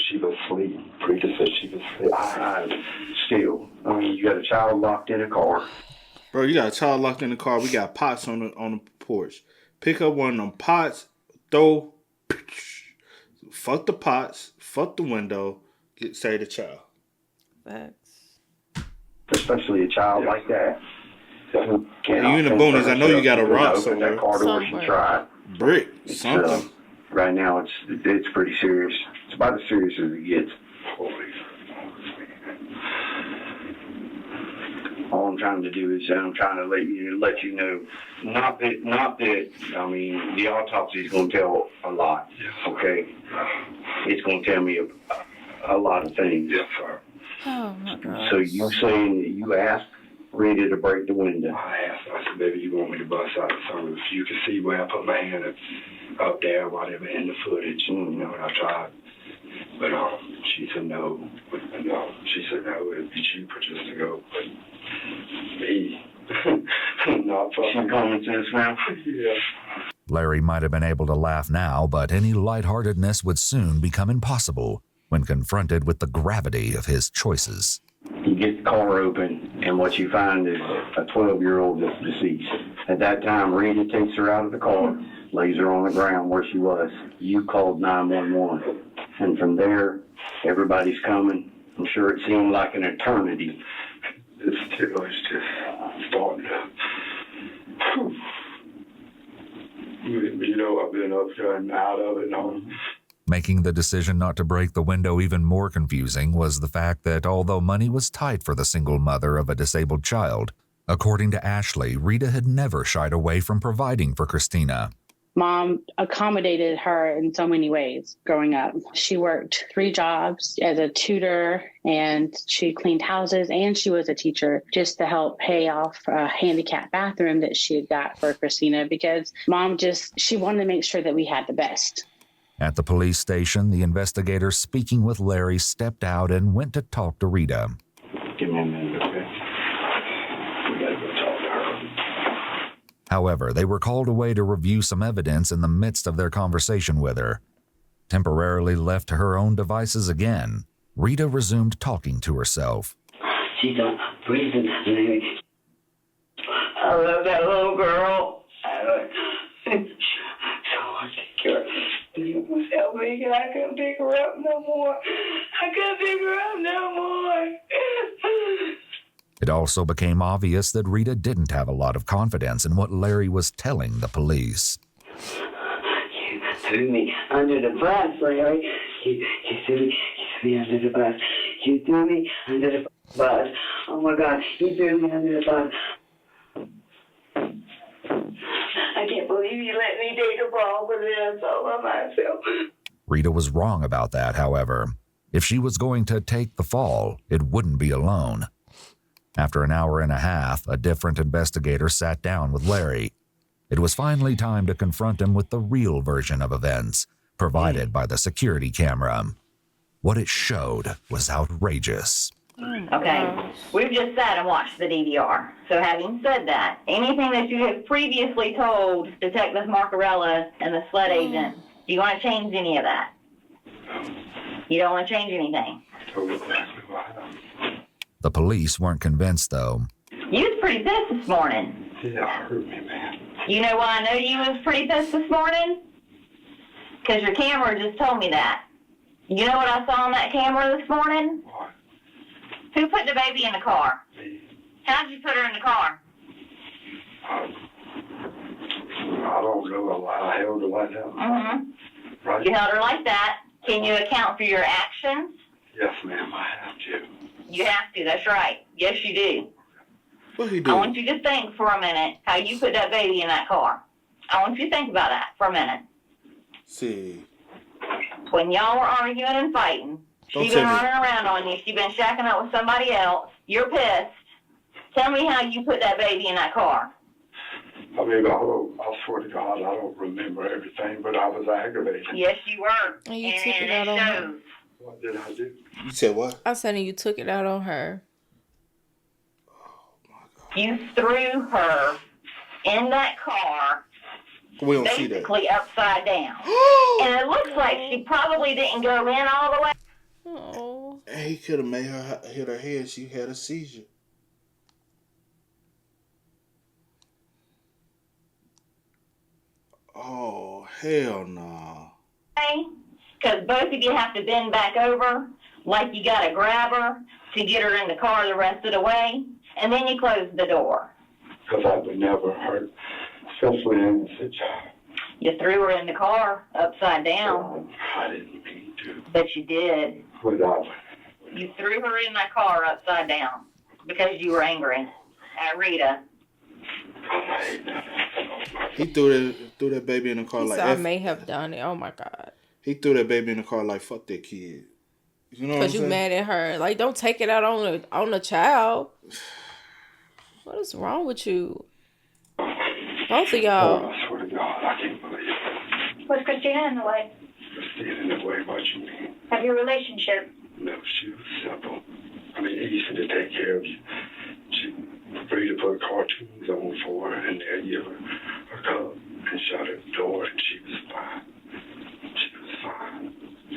She was asleep. Rita said she was asleep. Still, you got a child locked in a car. Bro, you got a child locked in the car. We got pots on the porch. Pick up one of them pots, throw. Fuck the pots. Fuck the window. Save the child. Facts. Especially a child like that. You in the bonus. I know you got a rock somewhere. That car door she tried. Brick. Something. Right now, it's pretty serious. It's about as serious as it gets. All I'm trying to do is I'm trying to let you know, not that the autopsy is going to tell a lot. Okay, it's going to tell me a lot of things. Yes, sir. Oh my God. So you saying that you asked Rita to break the window? I asked. I said, "Baby, you want me to bust out the sunroof? You can see where I put my hand up there, whatever, in the footage." And I tried, but she said no. She said no. It'd be cheaper just to go. But me, not fucking common sense, man. Yeah. Larry might have been able to laugh now, but any lightheartedness would soon become impossible when confronted with the gravity of his choices. You get the car open, and what you find is a 12-year-old that's deceased. At that time, Rita takes her out of the car, lays her on the ground where she was. You called 911. And from there, everybody's coming. I'm sure it seemed like an eternity. It's just starting to... You know, I've been up and out of it and all. Making the decision not to break the window even more confusing was the fact that although money was tight for the single mother of a disabled child, according to Ashley, Rita had never shied away from providing for Christina. Mom accommodated her in so many ways growing up. She worked 3 jobs as a tutor, and she cleaned houses, and she was a teacher just to help pay off a handicapped bathroom that she had got for Christina, because Mom she wanted to make sure that we had the best. At the police station, the investigator speaking with Larry stepped out and went to talk to Rita. Give me a minute, okay? We gotta go talk to her. However, they were called away to review some evidence in the midst of their conversation with her. Temporarily left to her own devices again, Rita resumed talking to herself. She's a prison, Larry. I love that little girl. So I take care of her. You must help me, I couldn't pick her up no more. It also became obvious that Rita didn't have a lot of confidence in what Larry was telling the police. You threw me under the bus, Larry. You threw me under the bus. You threw me under the bus. Oh my God, you threw me under the bus. I can't believe you let me take a fall for this all by myself. Rita was wrong about that, however. If she was going to take the fall, it wouldn't be alone. After an hour and a half, a different investigator sat down with Larry. It was finally time to confront him with the real version of events, provided by the security camera. What it showed was outrageous. Okay, we've just sat and watched the DVR. So having said that, anything that you have previously told Detective Marcarella and the SLED agent, do you want to change any of that? You don't want to change anything? The police weren't convinced, though. You was pretty pissed this morning. Yeah, hurt me, man. You know why I know you was pretty pissed this morning? Because your camera just told me that. You know what I saw on that camera this morning? What? Who put the baby in the car? Me. How'd you put her in the car? I don't know. I held her like that. Mm-hmm. Right? You held her like that. Can you account for your actions? Yes, ma'am, I have to. You have to, that's right. Yes, you do. What he do? I want you to think for a minute how you put that baby in that car. I want you to think about that for a minute. See. When y'all were arguing and fighting, she been running around on you. She been shacking up with somebody else. You're pissed. Tell me how you put that baby in that car. I mean, I swear to God, I don't remember everything, but I was aggravated. Yes, you were. And you took it out on her. What did I do? You said what? I said you took it out on her. You threw her in that car, we don't see that. basically upside down. And it looks like she probably didn't go in all the way. Oh. And he could have made her hit her head. She had a seizure. Oh, hell no. Because both of you have to bend back over like you got to grab her to get her in the car the rest of the way, and then you close the door. Because I would never hurt, especially in such a... You threw her in the car upside down. I didn't mean to. But you did. Without... You threw her in that car upside down because you were angry at Rita. He threw that baby in the car like... I may have done it. Oh, my God. He threw that baby in the car like, fuck that kid. You know what I'm saying? Because you mad at her. Like, don't take it out on the child. What is wrong with you? Both of y'all. Oh, I swear to God, I can't believe it. Was Christina in the way? Christina in the way, what you mean? Of your relationship? No, she was simple. I mean, easy to take care of you. She free to put cartoons on for her and they'd give her a cup and shut her door, and she was fine. She was fine.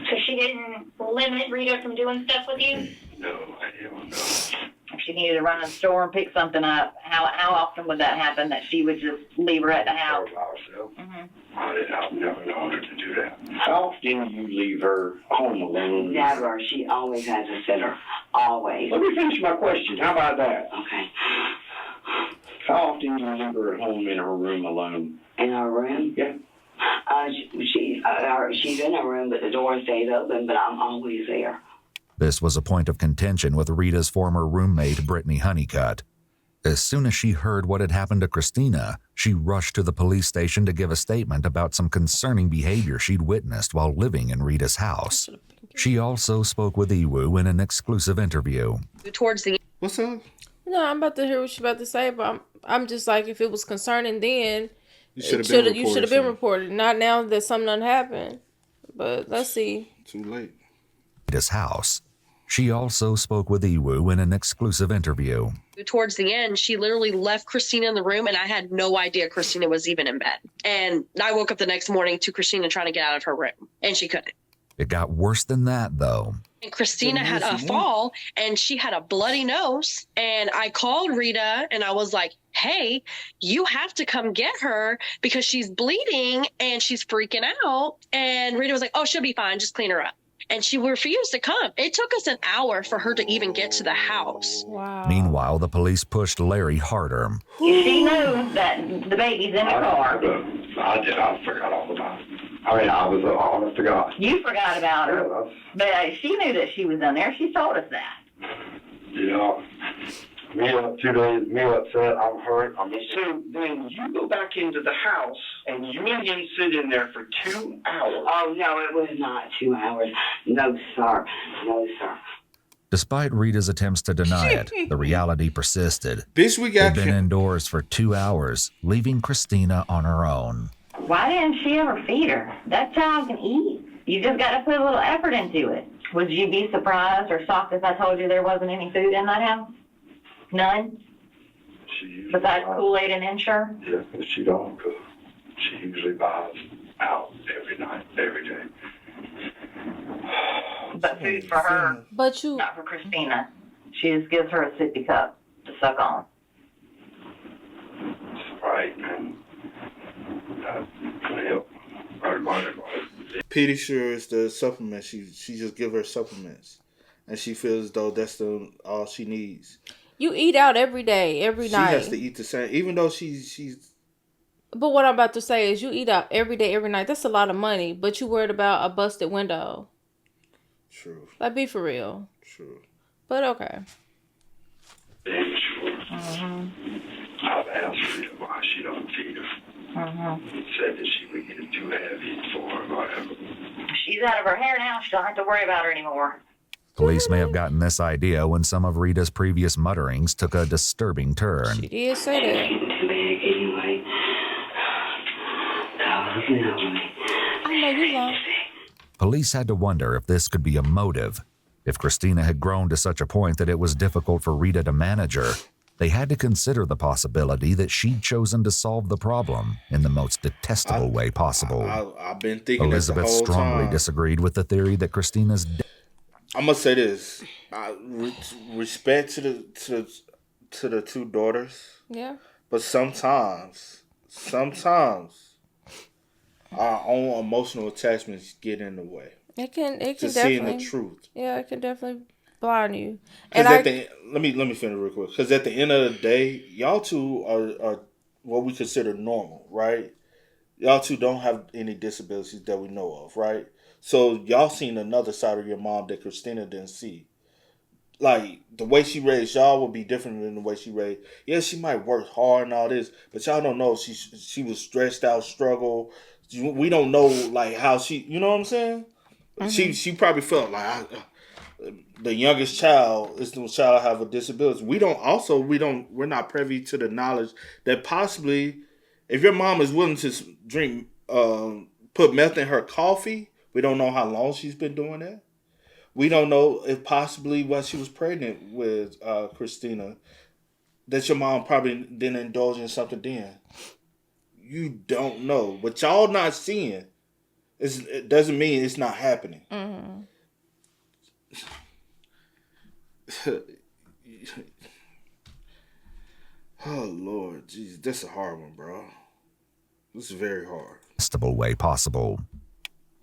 So she didn't limit Rita from doing stuff with you? No, hell no. If she needed to run to the store and pick something up, how often would that happen that she would just leave her at the house? I've never known her to do that. How often do you leave her home alone? Never. She always has a sitter. Always. Let me finish my question. How about that? Okay. How often do you leave her at home in her room alone? In her room? Yeah. She's in her room, but the door stays open, but I'm always there. This was a point of contention with Rita's former roommate, Brittany Honeycutt. As soon as she heard what had happened to Christina, she rushed to the police station to give a statement about some concerning behavior she'd witnessed while living in Rita's house. She also spoke with Iwu in an exclusive interview. Towards the What's up? No, I'm about to hear what you're about to say, but I'm just like, if it was concerning then, you should have been reported. Not now that something done happened. But let's see. Too late. Rita's house. She also spoke with Iwu in an exclusive interview. Towards the end, she literally left Christina in the room, and I had no idea Christina was even in bed. And I woke up the next morning to Christina trying to get out of her room, and she couldn't. It got worse than that, though. And Christina had a fall, and she had a bloody nose. And I called Rita, and I was like, hey, you have to come get her because she's bleeding, and she's freaking out. And Rita was like, oh, she'll be fine. Just clean her up. And she refused to come. It took us an hour for her to even get to the house. Wow. Meanwhile, the police pushed Larry harder. She knows that the baby's in the car. I did. I forgot all about it. I mean, I was honest to God. You forgot about her. Yeah, but she knew that she was in there. She told us that. Yeah. Me up 2 days, me upset, I'm hurt. So then you go back into the house and you and him sit in there for 2 hours. Oh, no, it was not 2 hours. No, sir. No, sir. Despite Rita's attempts to deny it, the reality persisted. Bitch, we got They'd been indoors for 2 hours, leaving Christina on her own. Why didn't she ever feed her? That child can eat. You just got to put a little effort into it. Would you be surprised or shocked if I told you there wasn't any food in that house? None? Besides Kool-Aid and Ensure? Yeah, but she don't, because she usually buys out every night, every day. But food for her, not for Christina. She just gives her a sippy cup to suck on. Right, man. That's going to help everybody. Pretty sure it's the supplements. She just give her supplements. And she feels as though that's all she needs. You eat out every day, every night. She has to eat the same, even though she's. But what I'm about to say is, you eat out every day, every night. That's a lot of money, but you worried about a busted window. True. Like, be for real. True. But okay. Damn sure. I've asked Rita why she don't feed her. Said that she would get too heavy for her, whatever. She's out of her hair now. She don't have to worry about her anymore. Police may have gotten this idea when some of Rita's previous mutterings took a disturbing turn. She did say that. Anyway. I know you love. Police had to wonder if this could be a motive. If Christina had grown to such a point that it was difficult for Rita to manage her, they had to consider the possibility that she'd chosen to solve the problem in the most detestable way possible. I've been thinking Elizabeth this the whole strongly time. disagreed with the theory that Christina's I'm gonna say this: respect to the two daughters. Yeah. But sometimes our own emotional attachments get in the way. It can to definitely seeing the truth. Yeah, it can definitely blind you. And let me finish real quick. Because at the end of the day, y'all two are what we consider normal, right? Y'all two don't have any disabilities that we know of, right? So y'all seen another side of your mom that Christina didn't see. Like, the way she raised y'all would be different than the way she raised. Yeah, she might work hard and all this, but y'all don't know if she was stressed out, struggle. We don't know, like, how she, you know what I'm saying? Mm-hmm. She probably felt like the youngest child is the child have a disability. We're not privy to the knowledge that possibly, if your mom is willing to drink, put meth in her coffee, we don't know how long she's been doing that. We don't know if possibly while she was pregnant with Christina, that your mom probably didn't indulge in something then. you don't know. What y'all not seeing, it doesn't mean it's not happening. Mm-hmm. Oh, Lord. Jeez, that's a hard one, bro. This is very hard. Way possible.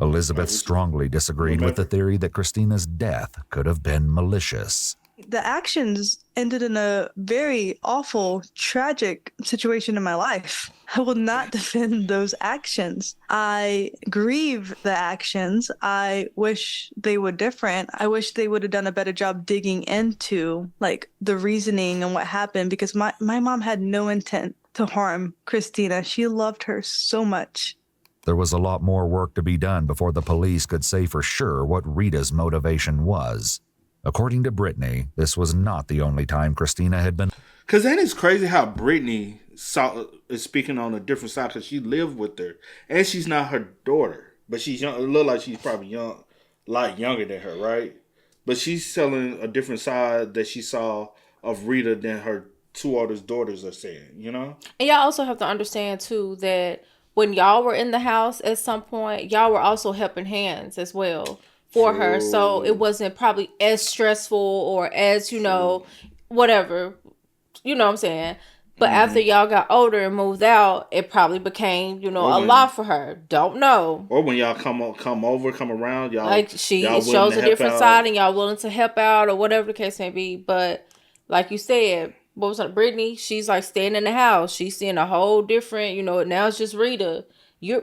Elizabeth strongly disagreed with the theory that Christina's death could have been malicious. The actions ended in a very awful, tragic situation in my life. I will not defend those actions. I grieve the actions. I wish they were different. I wish they would have done a better job digging into like the reasoning and what happened, because my mom had no intent to harm Christina. She loved her so much. There was a lot more work to be done before the police could say for sure what Rita's motivation was. According to Brittany, this was not the only time Christina had been... Because then it's crazy how Brittany is speaking on a different side, because she lived with her. And she's not her daughter. But she's young. It looked like she's probably young, a lot younger than her, right? But she's telling a different side that she saw of Rita than her two oldest daughters are saying, you know? And y'all also have to understand, too, that when y'all were in the house at some point, y'all were also helping hands as well for her. So it wasn't probably as stressful or as, you know, whatever. You know what I'm saying? But after y'all got older and moved out, it probably became, you know, a lot for her. Don't know. Or when y'all come around, y'all like it shows a different side and y'all willing to help out or whatever the case may be. But like you said, what was it, Brittany? She's like staying in the house. She's seeing a whole different, you know, now it's just Rita.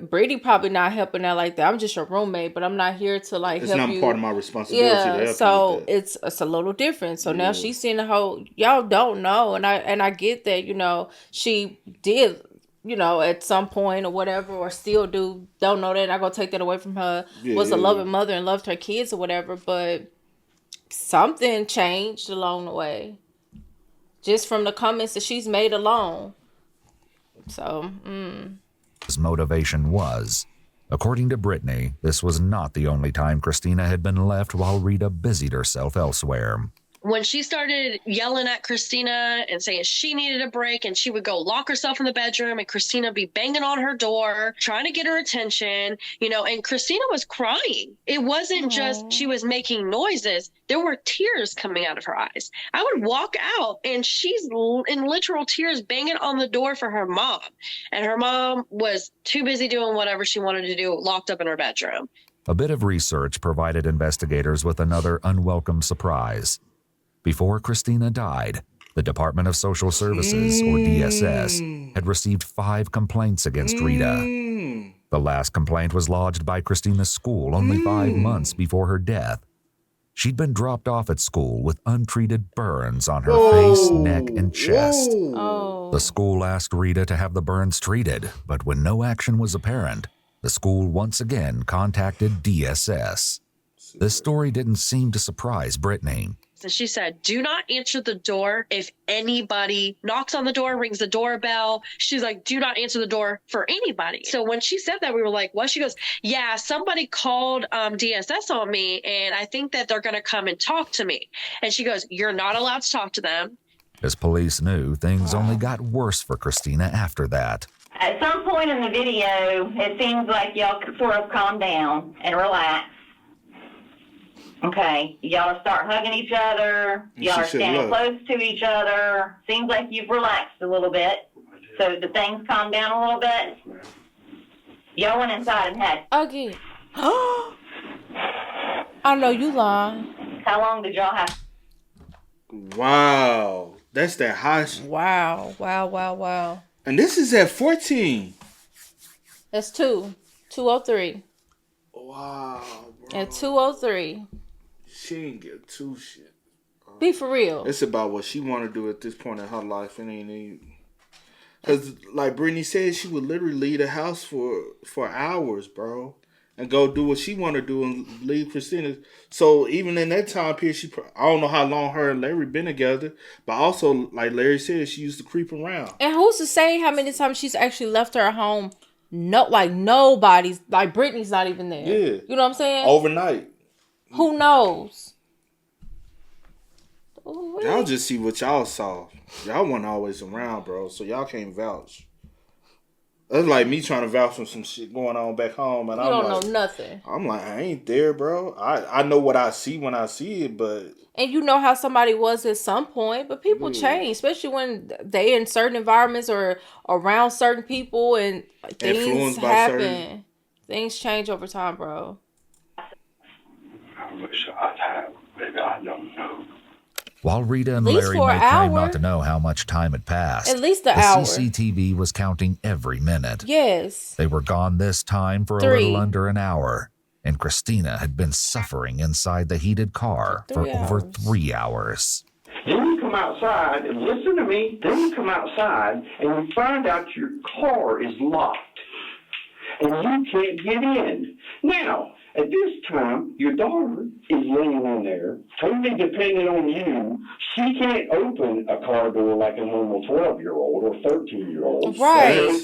Brittany probably not helping out like that. I'm just your roommate, but I'm not here to like help you. It's not part of my responsibility to help so you with that. It's a little different. So now she's seeing the whole. Y'all don't know, and I get that. You know, she did. You know, at some point or whatever, or still do. Don't know that. Not gonna take that away from her. Was a loving mother and loved her kids or whatever, but something changed along the way. Just from the comments that she's made alone. So. His motivation was. According to Brittany, this was not the only time Christina had been left while Rita busied herself elsewhere. When she started yelling at Christina and saying she needed a break, and she would go lock herself in the bedroom and Christina would be banging on her door, trying to get her attention, you know, and Christina was crying. It wasn't just she was making noises. There were tears coming out of her eyes. I would walk out and she's in literal tears banging on the door for her mom. And her mom was too busy doing whatever she wanted to do, locked up in her bedroom. A bit of research provided investigators with another unwelcome surprise. Before Christina died, the Department of Social Services, or DSS, had received 5 complaints against Rita. The last complaint was lodged by Christina's school only 5 months before her death. She'd been dropped off at school with untreated burns on her face, neck, and chest. The school asked Rita to have the burns treated, but when no action was apparent, the school once again contacted DSS. This story didn't seem to surprise Brittany. And she said, do not answer the door if anybody knocks on the door, rings the doorbell. She's like, do not answer the door for anybody. So when she said that, we were like, what? She goes, yeah, somebody called DSS on me, and I think that they're going to come and talk to me. And she goes, you're not allowed to talk to them. As police knew, things only got worse for Christina after that. At some point in the video, it seems like y'all sort of calm down and relax. Okay, y'all start hugging each other. Y'all are standing close to each other. Seems like you've relaxed a little bit. So the things calm down a little bit. Y'all went inside and had... Again. I know you lying. How long did y'all have? Wow. That's that high... Wow. And this is at 14. That's 203. Wow, bro. At 203. She ain't get 2 shit. Be for real. It's about what she want to do at this point in her life. It ain't even... Because, like Brittany said, she would literally leave the house for hours, bro. And go do what she want to do and leave Christina. So, even in that time period, I don't know how long her and Larry been together. But also, like Larry said, she used to creep around. And who's to say how many times she's actually left her home? No, like nobody's... Like Brittany's not even there. Yeah. You know what I'm saying? Overnight. Who knows? Y'all just see what y'all saw. Y'all weren't always around, bro. So y'all can't vouch. That's like me trying to vouch for some shit going on back home, and you don't know nothing. I'm like, I ain't there, bro. I know what I see when I see it, but and you know how somebody was at some point, but people change, especially when they in certain environments or around certain people, and things happen. Things change over time, bro. I wish I'd have. Maybe I don't know. While Rita and Larry may claim not to know how much time had passed, at least the hour. hour. CCTV was counting every minute. Yes. They were gone this time for a little under an hour, and Christina had been suffering inside the heated car for over 3 hours. Then you come outside, and listen to me, then you come outside, and you find out your car is locked, and you can't get in. Now, at this time, your daughter is laying in there, totally dependent on you. She can't open a car door like a normal 12-year-old or 13-year-old. Right.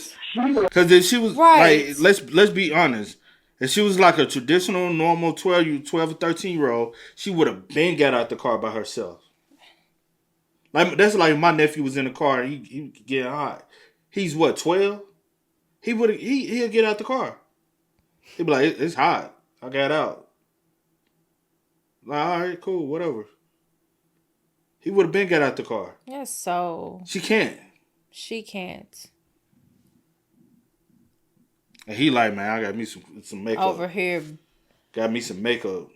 Because if she was like, let's be honest, if she was like a traditional, normal 12 or 13-year-old, she would have been got out the car by herself. Like that's like my nephew was in the car and he getting hot. He's what, 12? He'll get out the car. He'd be like, it's hot. I got out. Like, all right, cool, whatever. He would have been got out the car. Yes, so she can't. She can't. And he like, man, I got me some makeup over here. Got me some makeup.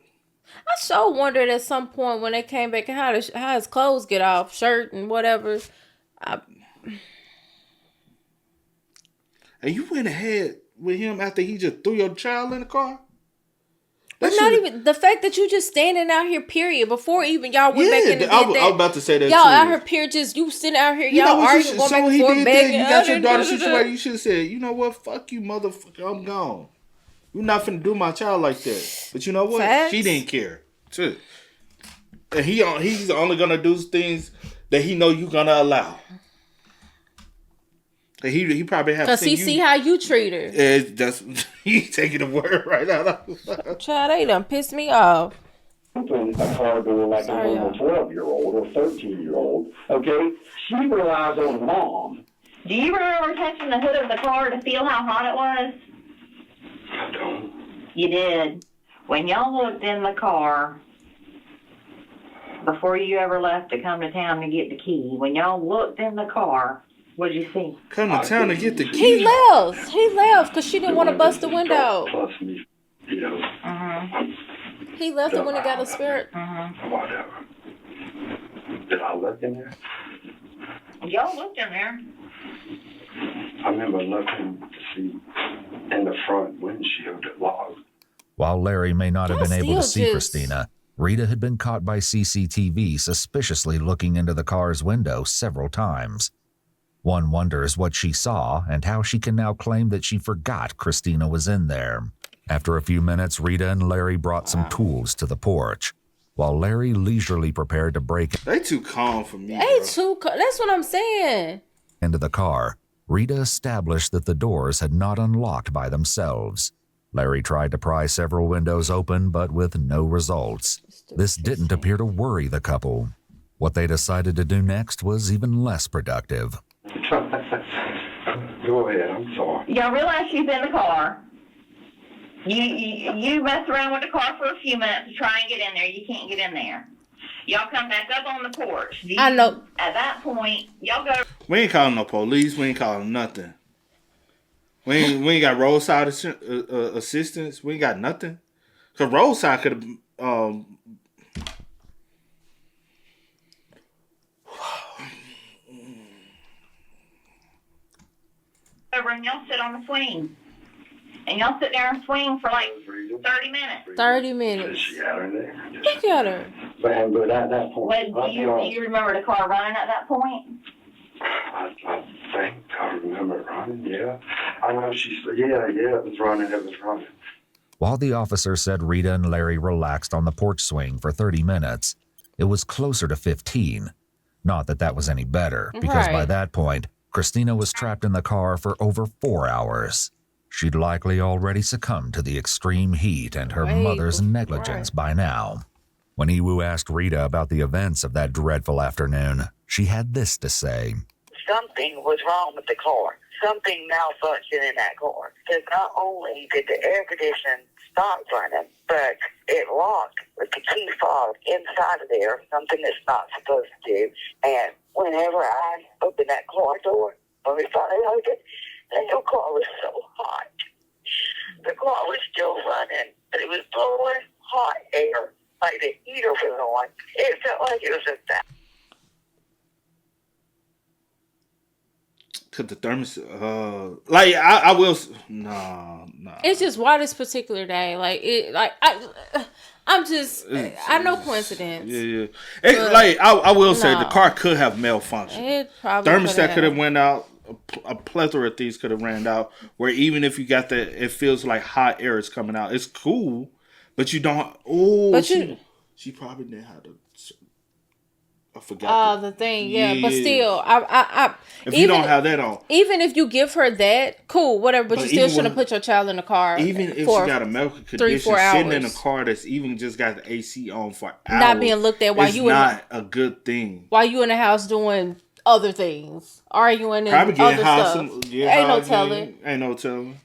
I sure wondered at some point when they came back and how his clothes get off, shirt and whatever. And you went ahead with him after he just threw your child in the car? But not even the fact that you just standing out here, period, before even y'all went back in and did that. I was about to say that y'all too. out here, period, just you sitting out here, y'all arguing, going back and forth, begging. You got your daughter situated. You should have said, you know what, fuck you, motherfucker, I'm gone. You're not finna do my child like that. But you know what? Facts. She didn't care. Too. And he's only gonna do things that he know you gonna allow. He probably have. Cause he see how you treat her. That's he taking the word right out. Child, they done pissed me off. Open a car door like a normal 12-year-old or 13-year-old. Okay, she relies on mom. Do you remember touching the hood of the car to feel how hot it was? I don't. You did. When y'all looked in the car before you ever left to come to town to get the key, when y'all looked in the car, what'd you see? Come to town to get the key. He left because she didn't want to bust the window. Plus me, you know. He left it when he got a spirit. Whatever. Did I look in there? Y'all looked in there. I remember looking to see in the front windshield it locked. While Larry may not have been able to see Christina, Rita had been caught by CCTV suspiciously looking into the car's window several times. One wonders what she saw and how she can now claim that she forgot Christina was in there. After a few minutes, Rita and Larry brought some tools to the porch, while Larry leisurely prepared to break They too calm for me. That's what I'm saying. Into the car. Rita established that the doors had not unlocked by themselves. Larry tried to pry several windows open, but with no results. This didn't appear to worry the couple. What they decided to do next was even less productive. Go ahead, I'm sorry. Y'all realize she's in the car. You mess around with the car for a few minutes to try and get in there. You can't get in there. Y'all come back up on the porch. I know. At that point, y'all go. We ain't calling no police. We ain't calling nothing. We ain't got roadside assistance. We ain't got nothing. Cause roadside could have. Over and y'all sit on the swing. And y'all sit there and swing for like 30 minutes. 30 minutes. She had her there. Look at her. But at that point, Do you remember the car running at that point? I think I remember it running, yeah. I know it was running. While the officer said Rita and Larry relaxed on the porch swing for 30 minutes, it was closer to 15. Not that that was any better, because by that point, Christina was trapped in the car for over 4 hours. She'd likely already succumbed to the extreme heat and her mother's negligence by now. When Iwu asked Rita about the events of that dreadful afternoon, she had this to say. Something was wrong with the car. something malfunctioned in that car. Because not only did the air condition stop running, but it locked with the key fob inside of there, something it's not supposed to do. And whenever I opened that car door, when we finally opened it, the car was so hot. The car was still running, but it was blowing hot air, like the heater was on. It felt like it was a that. Cause the thermos, like I will, nah. It's just why this particular day, I'm just, I know coincidence. Yeah. I will say the car could have malfunctioned. It probably thermostat could have went out. A plethora of things could have ran out. Where even if you got it feels like hot air is coming out. It's cool, but you don't. Oh, but she probably didn't have to. I forgot. The thing, yeah. But still, I if you don't have that on, even if you give her that, cool, whatever. But you still shouldn't put your child in the car. Even if she got a medical condition, sitting in a car that's even just got the AC on for hours, not being looked at while you not a good thing. While you in the house doing other things, arguing and probably getting other stuff. Ain't no telling. Ain't no telling.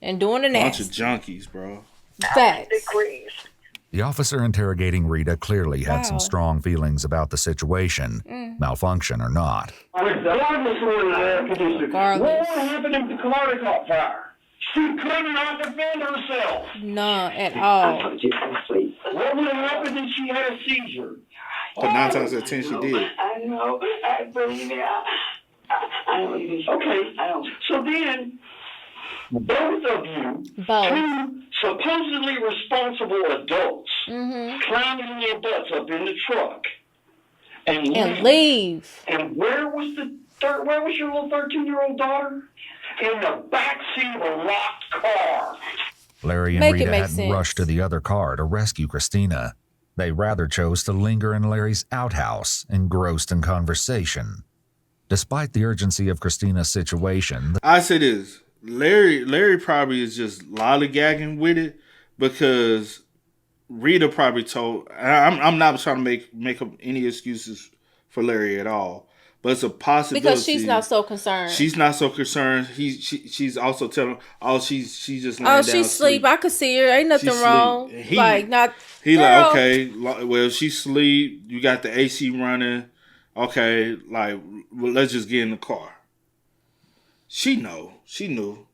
And doing the bunch nasty. of junkies, bro. Facts. The officer interrogating Rita clearly had some strong feelings about the situation, malfunction or not. Regardless of the air conditioner, what happened if the car caught fire? She could not defend herself. None at all. What would have happened if she had a seizure? But 9 times out of 10 she did. I know. I believe it. I don't even. Okay. I don't. So then, both of you, two supposedly responsible adults, climbing your butts up in the truck and leave. And where was your little 13-year-old daughter? In the backseat of a locked car. Larry and Rita hadn't rushed to the other car to rescue Christina. They rather chose to linger in Larry's outhouse, engrossed in conversation. Despite the urgency of Christina's situation, I say this: Larry probably is just lollygagging with it because Rita probably told. I'm not trying to make up any excuses for Larry at all, but it's a possibility because she's not so concerned. She's not so concerned. She's also telling. She's just laying down she's sleep. I could see her. Ain't nothing wrong. He like okay. Well, she sleep. You got the AC running. Okay, let's just get in the car. She knew.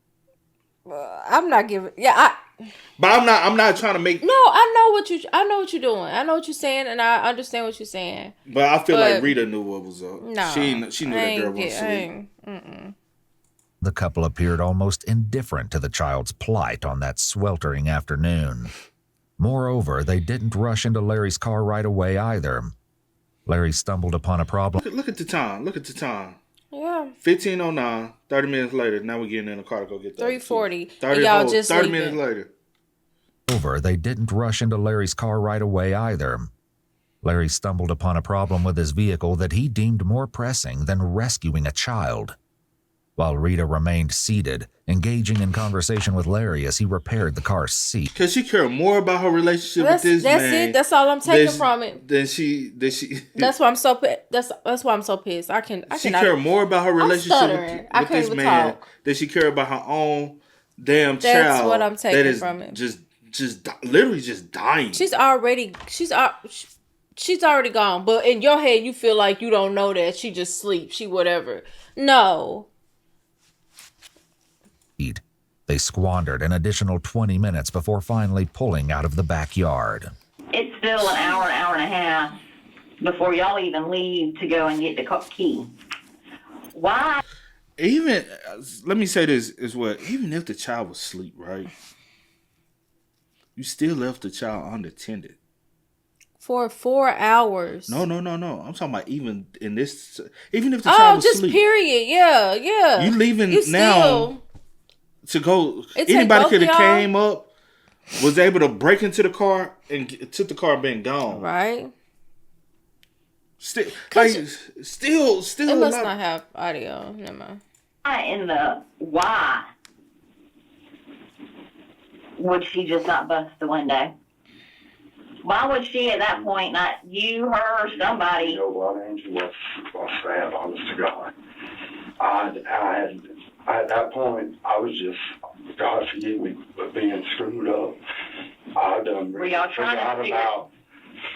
I'm not giving. Yeah, but I'm not trying to make. No, I know what you're doing. I know what you're saying, and I understand what you're saying. But I feel like Rita knew what was up. No, she knew that girl was asleep. The couple appeared almost indifferent to the child's plight on that sweltering afternoon. Moreover, they didn't rush into Larry's car right away either. Larry stumbled upon a problem. Look at the time. Yeah. 15:09. 30 minutes later. Now we're getting in the car to go get that. 3:40. 30 minutes later. They didn't rush into Larry's car right away either. Larry stumbled upon a problem with his vehicle that he deemed more pressing than rescuing a child. While Rita remained seated, engaging in conversation with Larry as he repaired the car's seat. Because she cared more about her relationship with this man. That's it. That's all I'm taking from it. Then she. That's why I'm so. That's why I'm so pissed. She cared more about her relationship with this man than she cared about her own damn child. That's what I'm taking from it. Just literally just dying. She's already gone. But in your head, you feel like you don't know that she just sleeps. She whatever. No. They squandered an additional 20 minutes before finally pulling out of the backyard. It's still an hour and a half before y'all even leave to go and get the key. Why? Even, let me say this as well. Even if the child was asleep, right? You still left the child unattended. For 4 hours. No. I'm talking about even in this. Even if the child was asleep. Period. Yeah. You leaving now to go. Anybody could have came up, was able to break into the car and took the car and been gone. Right. Still. It must not have audio. Never mind. Why would she just not bust the window? Why would she at that point, not you, her, somebody? You know what, Angela? What's sad, honest to God. I at that point, I was just, God forgive me, but being screwed up. I done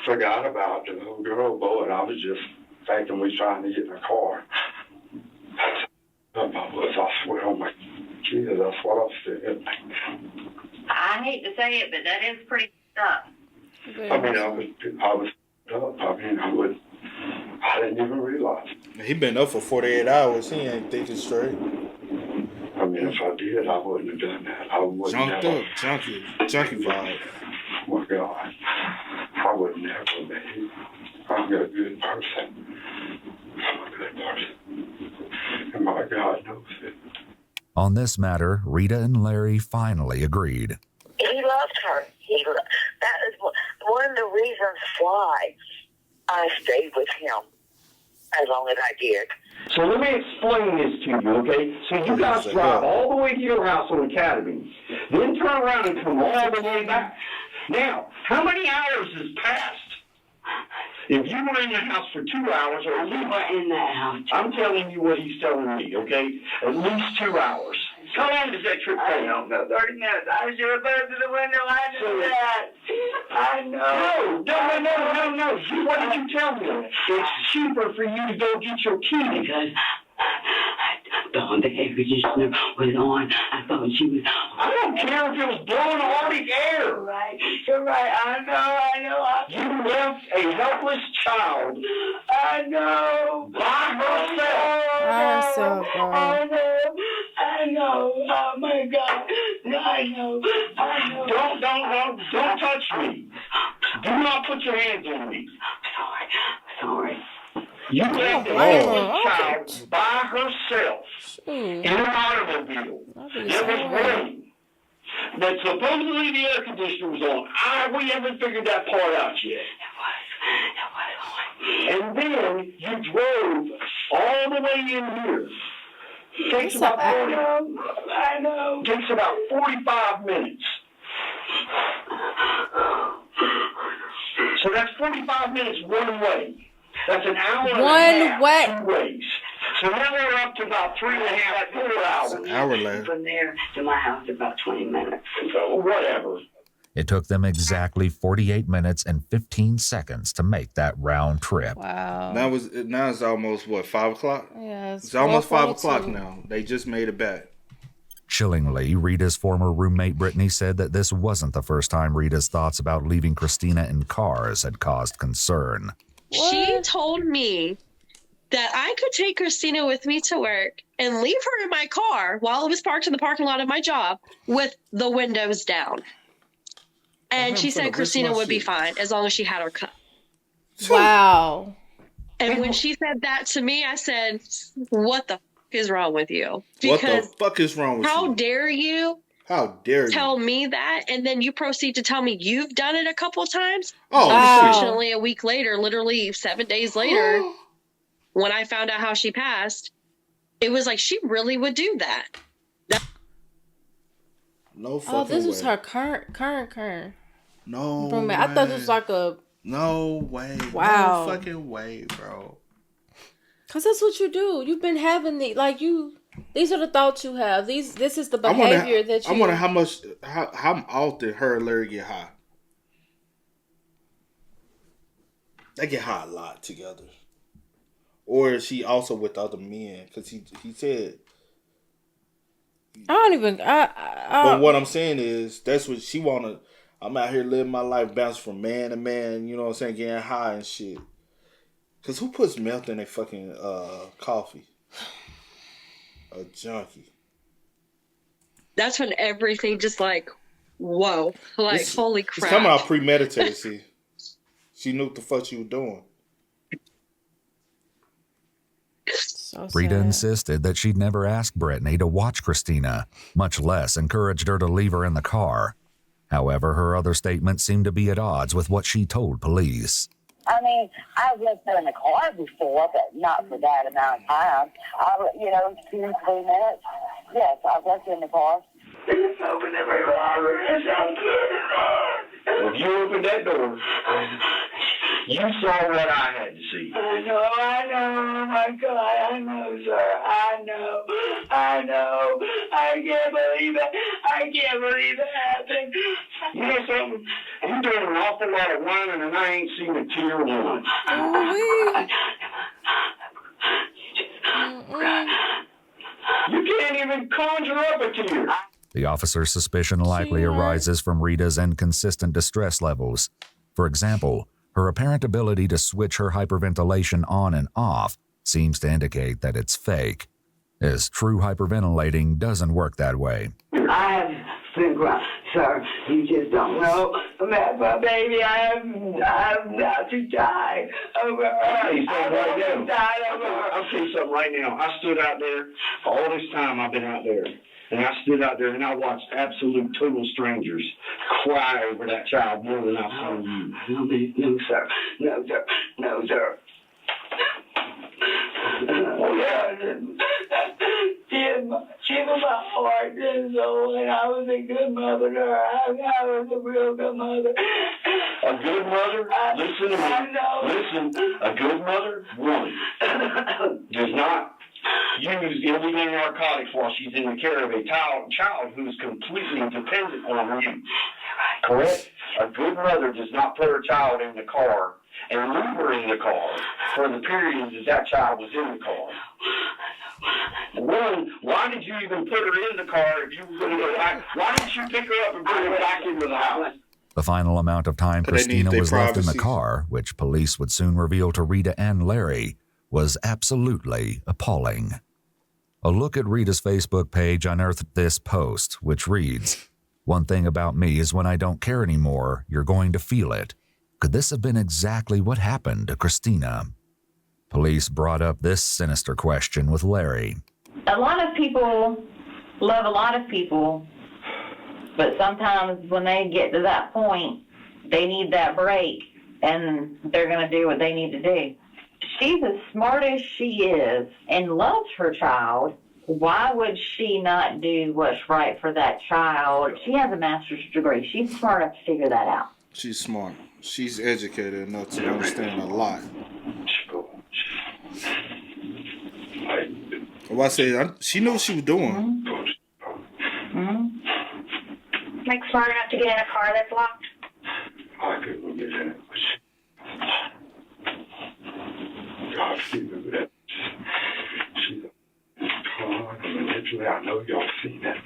forgot about the little girl, boy, and I was just thinking we trying to get in a car. I swear on my kids, that's what I said. I hate to say it, but that is pretty up. I mean, I was up. I mean, I didn't even realize. He been up for 48 hours. He ain't thinking straight. I mean, if I did, I wouldn't have done that. I wouldn't Junked have. up, junkie vibe. Oh my God, I would never be. I'm a good person. I'm a good person. And my God knows it. On this matter, Rita and Larry finally agreed. He loved her. That is one of the reasons why I stayed with him as long as I did. So let me explain this to you, okay? So you guys drive all the way to your house on Academy, then turn around and come all the way back. Now, how many hours has passed? If you were in the house for 2 hours, or We were in that house. I'm telling you what he's telling me, okay? At least 2 hours. How long does that trip take? I don't know, 30 minutes. I should have been to the window. I knew that. I know. No. What did you tell me? It's cheaper for you to go get your key. Because I thought the air conditioner was on. I thought she was. I don't care if it was blowing Arctic air. You're right. I know. You left a helpless child. I know. By herself. I know. Oh my God. I know. Don't touch me. Do not put your hands on me. Sorry. You left a helpless child by herself in an automobile. It was raining. That supposedly the air conditioner was on. We haven't figured that part out yet. It was. And then you drove all the way in here. Takes about 45 minutes. So that's 45 minutes one way. That's an hour and a half two ways. So now we're up to about 3.5, 4 hours. An hour left. From there to my house, about 20 minutes. So whatever. It took them exactly 48 minutes and 15 seconds to make that round trip. Wow. Now it's almost, 5 o'clock? Yeah, it's almost 5 o'clock now. They just made it back. Chillingly, Rita's former roommate Brittany said that this wasn't the first time Rita's thoughts about leaving Christina in cars had caused concern. She told me that I could take Christina with me to work and leave her in my car while it was parked in the parking lot of my job with the windows down. And she said Christina would be fine as long as she had her cup. Wow. And when she said that to me, I said, what the fuck is wrong with you? Because what the fuck is wrong with you? How dare you? How dare you tell me that, and then you proceed to tell me you've done it a couple times? Oh, unfortunately, a week later, literally 7 days later, when I found out how she passed, it was like she really would do that. No fucking way. Oh, this was her current. No roommate. way. I thought this was like a. No way. Wow. No fucking way, bro. Cause that's what you do. You've been having these are the thoughts you have. This is the behavior that you. I wonder how often her and Larry get high. They get high a lot together. Or is she also with other men? Because he said. I don't even. But what I'm saying is, that's what she wanna. I'm out here living my life, bouncing from man to man. You know what I'm saying, getting high and shit. Cause who puts milk in their fucking coffee? A junkie. That's when everything just like, whoa, like holy crap. It's coming out premeditated. See, she knew what the fuck she was doing. So Rita insisted that she'd never asked Brittany to watch Christina, much less encouraged her to leave her in the car. However, her other statements seemed to be at odds with what she told police. I mean, I've left her in the car before, but not for that amount of time. 2, 3 minutes. Yes, I've left her in the car. Open every door. If you open that door, You saw what I had to see. I know. Oh my God, I know, sir. I know. I can't believe it happened. You know something? You're doing an awful lot of whining, and I ain't seen a tear once. You can't even conjure up a tear. The officer's suspicion likely arises from Rita's inconsistent distress levels. For example, her apparent ability to switch her hyperventilation on and off seems to indicate that it's fake, as true hyperventilating doesn't work that way. I have been crying, sir. You just don't know. My baby, I'm about to die over her. I'll tell you something right now. I'll tell you something right now. I stood out there all this time I've been out there. And I stood out there and I watched absolute total strangers cry over that child more than I've seen you. No, sir. She was my heart and soul, and I was a good mother to her. I was a real good mother. A good mother? Listen to me. Listen, a good mother, woman, does not use illegal narcotics while she's in the care of a child who's completely dependent on you. Correct? A good mother does not put her child in the car and leave her in the car for the period that child was in the car. One, why did you even put her in the car if you were going to go back? Why didn't you pick her up and bring her back into the house? The final amount of time Christina was left in the car, which police would soon reveal to Rita and Larry, was absolutely appalling. A look at Rita's Facebook page unearthed this post, which reads, "One thing about me is when I don't care anymore, you're going to feel it. Could this have been exactly what happened to Christina?" Police brought up this sinister question with Larry. A lot of people love a lot of people, but sometimes when they get to that point, they need that break, and they're going to do what they need to do. She's as smart as she is and loves her child. Why would she not do what's right for that child? She has a master's degree. She's smart enough to figure that out. She's smart. She's educated enough to understand a lot. Well, I say she knew what she was doing. Like smart enough to get in a car that's locked. I couldn't get in it. God, she's I know y'all seen that.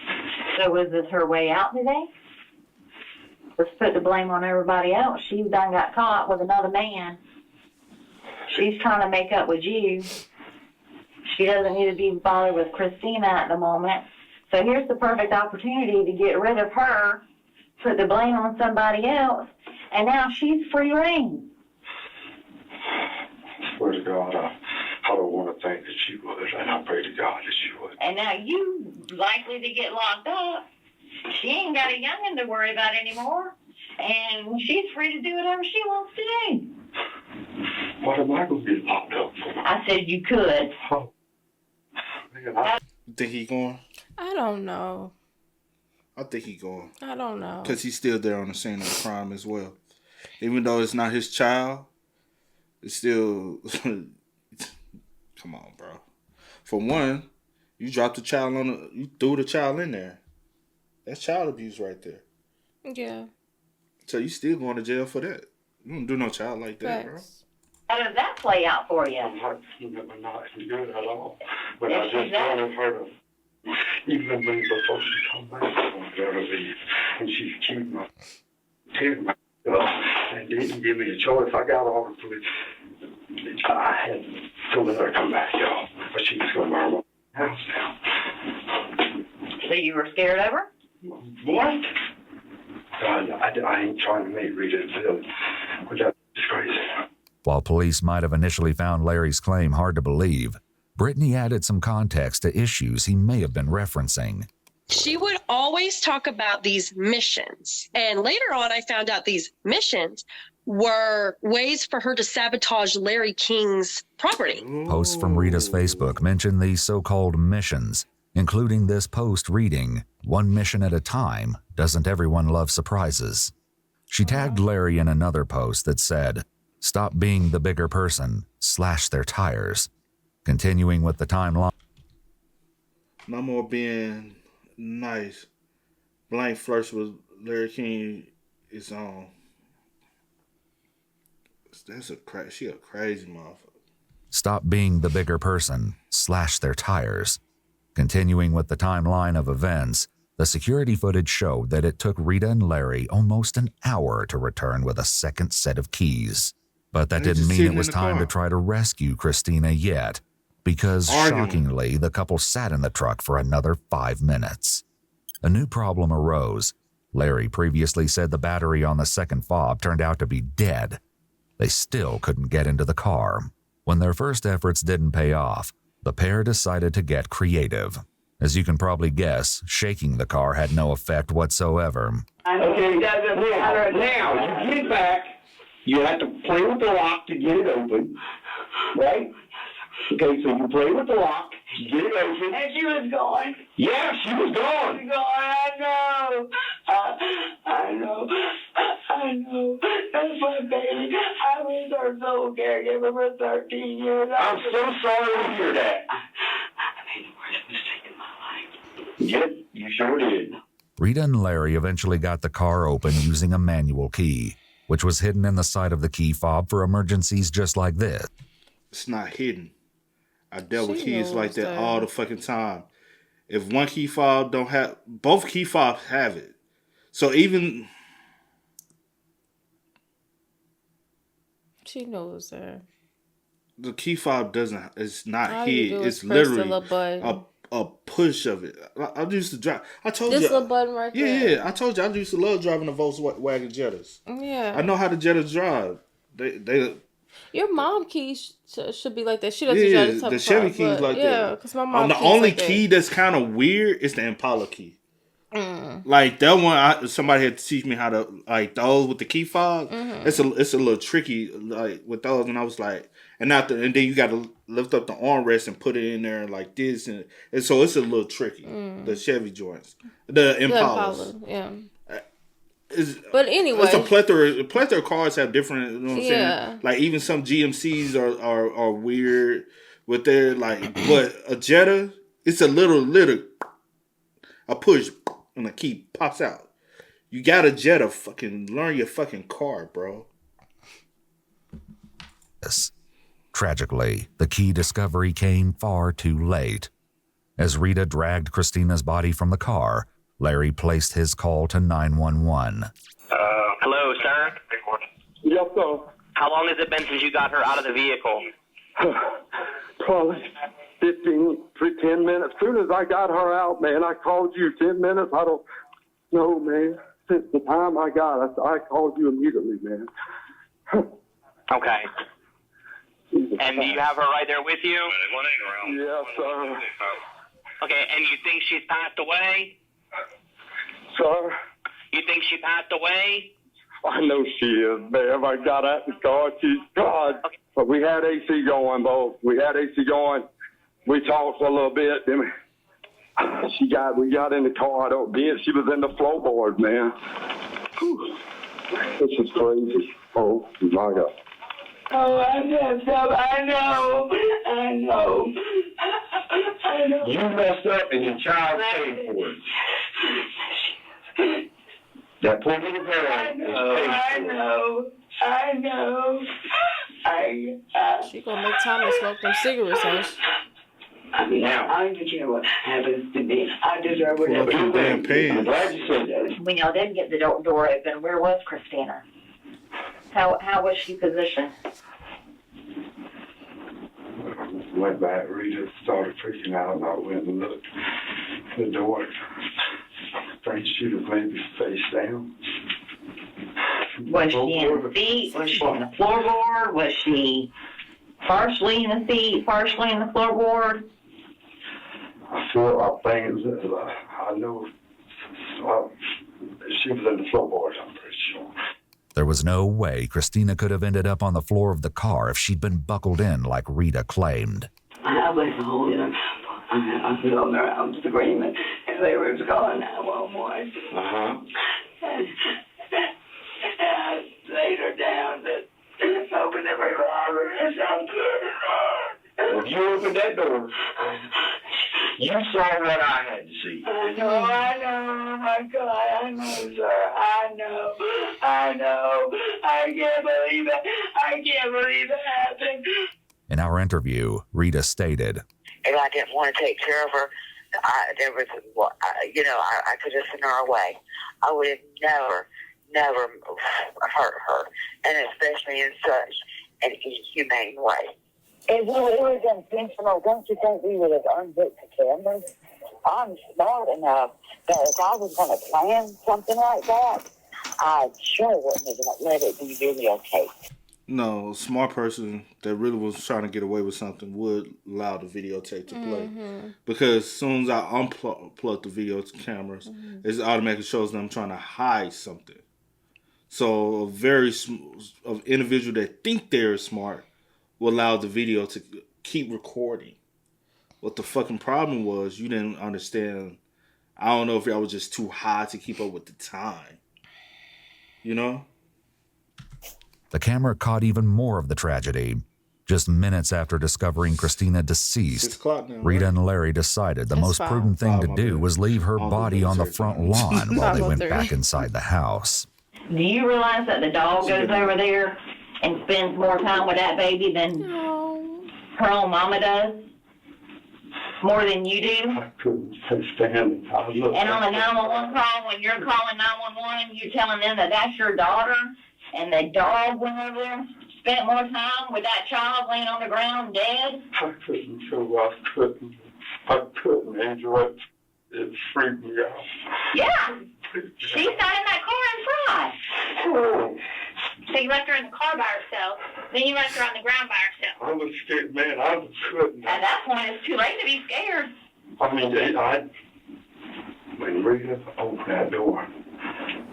So was this her way out today? Let's put the blame on everybody else. She done got caught with another man. She's trying to make up with you. She doesn't need to be bothered with Christina at the moment. So here's the perfect opportunity to get rid of her, put the blame on somebody else, and now she's free reign. I swear to God, I don't want to think that she would, and I pray to God that she would. And now you likely to get locked up. She ain't got a youngin' to worry about anymore, and she's free to do whatever she wants to do. What am I going to get locked up for? I said you could. Oh. Man, You think he going? I don't know. I think he going. I don't know. Because he's still there on the scene of the crime as well. Even though it's not his child, it's still... Come on, bro. For one, you dropped the child you threw the child in there. That's child abuse right there. Yeah. So you still going to jail for that. You don't do no child like that, bro. How does that play out for you? I'm not good at all. But I just wanted her to, even when before she come back, I wanted her to leave. And she's keeping my tearing my and didn't give me a choice. I got all the police. I had to let her come back, y'all. But she was going to burn my house down. So you were scared of her? What? I ain't trying to make Rita feel which is crazy. While police might have initially found Larry's claim hard to believe, Brittany added some context to issues he may have been referencing. She would always talk about these missions. And later on, I found out these missions were ways for her to sabotage Larry King's property. Posts from Rita's Facebook mention these so-called missions, including this post reading, "One mission at a time, doesn't everyone love surprises?" She tagged Larry in another post that said, Stop being the bigger person. Slash their tires. Continuing with the timeline. No more being nice. Blank flirts with Larry King is on. She a crazy motherfucker. Stop being the bigger person. Slash their tires. Continuing with the timeline of events, the security footage showed that it took Rita and Larry almost an hour to return with a second set of keys. But that didn't mean it was time to try to rescue Christina yet, because shockingly, the couple sat in the truck for another 5 minutes. A new problem arose. Larry previously said the battery on the second fob turned out to be dead. They still couldn't get into the car. When their first efforts didn't pay off, the pair decided to get creative. As you can probably guess, shaking the car had no effect whatsoever. Okay, now, you get back, you have to play with the lock to get it open, right? Okay, so you play with the lock, get it open. And she was gone. Yeah, she was gone. She was gone, I know. I know. That's my baby. I was her sole caregiver for 13 years. I'm so sorry to hear that. I made the worst mistake in my life. Yep, you sure did. Rita and Larry eventually got the car open using a manual key, which was hidden in the side of the key fob for emergencies just like this. It's not hidden. I dealt with keys like that all the fucking time. If one key fob don't have, both key fobs have it. So even she knows that the key fob doesn't. It's not hid. It's literally a push of it. I used to drive. I told you. This little button right there. Yeah. I told you I used to love driving the Volkswagen Jettas. Yeah. I know how the Jettas drive. They. Your mom keys should be like that. She doesn't drive the type the of Chevy car, keys like that. Yeah, because my mom. The only key that's kind of weird is the Impala key. Like that one, somebody had to teach me how to like those with the key fob. It's a little tricky like with those, and I was like, and then you got to lift up the armrest and put it in there like this, and so it's a little tricky. The Chevy joints, the Impalas, yeah. But anyway, it's a plethora of cars have different. You know what I'm saying? Like even some GMCs are weird with their like, but a Jetta, it's a little a push and the key pops out. You got a Jetta, fucking learn your fucking car, bro. Tragically, the key discovery came far too late. As Rita dragged Christina's body from the car, Larry placed his call to 911. Hello, sir? Yes, sir. How long has it been since you got her out of the vehicle? Probably 10 minutes. As soon as I got her out, man, I called you. 10 minutes? I don't know, man. Since the time I got her, I called you immediately, man. Okay. And do you have her right there with you? Yes, sir. Okay, and you think she's passed away? Sir? You think she passed away? I know she is, man. I got at the car. She's gone. Okay. But we had AC going, both. We had AC going. We talked for a little bit. Then we got in the car. She was in the floorboard, man. Whew. This is crazy. Oh, my God. Oh, I messed up. I know. You messed up and your child paid for it. That poor little girl is paid for it. I know. She gonna make Tommy smoke them cigarettes, huh? I mean, I don't even care what happens to me. I deserve whatever. I'm glad you said that. When y'all didn't get the door open, where was Christina? How was she positioned? Went back, Rita started freaking out, and I went and looked at the door. I think she was maybe face down. Was she in the seat? Was she in the floorboard? Was she partially in the seat, partially in the floorboard? I know she was in the floorboard, I'm pretty sure. There was no way Christina could have ended up on the floor of the car if she'd been buckled in like Rita claimed. I was holding her. I was on her. I was screaming, and they were calling 911. And I laid her down. open every door. Yes, I'm kidding. If you opened that door, you saw what I had to see. I know, my God, I know, sir, I know. I can't believe it happened. In our interview, Rita stated, If I didn't want to take care of her, I could have sent her away. I would have never hurt her, and especially in such an inhumane way. If it was intentional, don't you think we would have unhooked the cameras? I'm smart enough that if I was going to plan something like that, I sure wouldn't have let it be videotaped. No, a smart person that really was trying to get away with something would allow the videotape to play. Because as soon as I unplug the video cameras, it automatically shows them trying to hide something. So a individual that think they're smart will allow the video to keep recording. What the fucking problem was, you didn't understand. I don't know if I was just too high to keep up with the time. You know? the camera caught even more of the tragedy. Just minutes after discovering Christina deceased, Rita and Larry decided the most prudent thing to do was leave her body on the front lawn while they went back inside the house. Do you realize that the dog goes over there and spends more time with that baby than her own mama does? More than you do? I couldn't stand it. And on the 911 call, when you're calling 911, you're telling them that that's your daughter, and the dog went over there, spent more time with that child laying on the ground dead? I couldn't, I couldn't, Angela. It freaked me out. Yeah. She sat in that car and cried. So you left her in the car by herself, then you left her on the ground by herself. I was scared, man. I couldn't. At that point, it's too late to be scared. I mean, when Rita opened that door,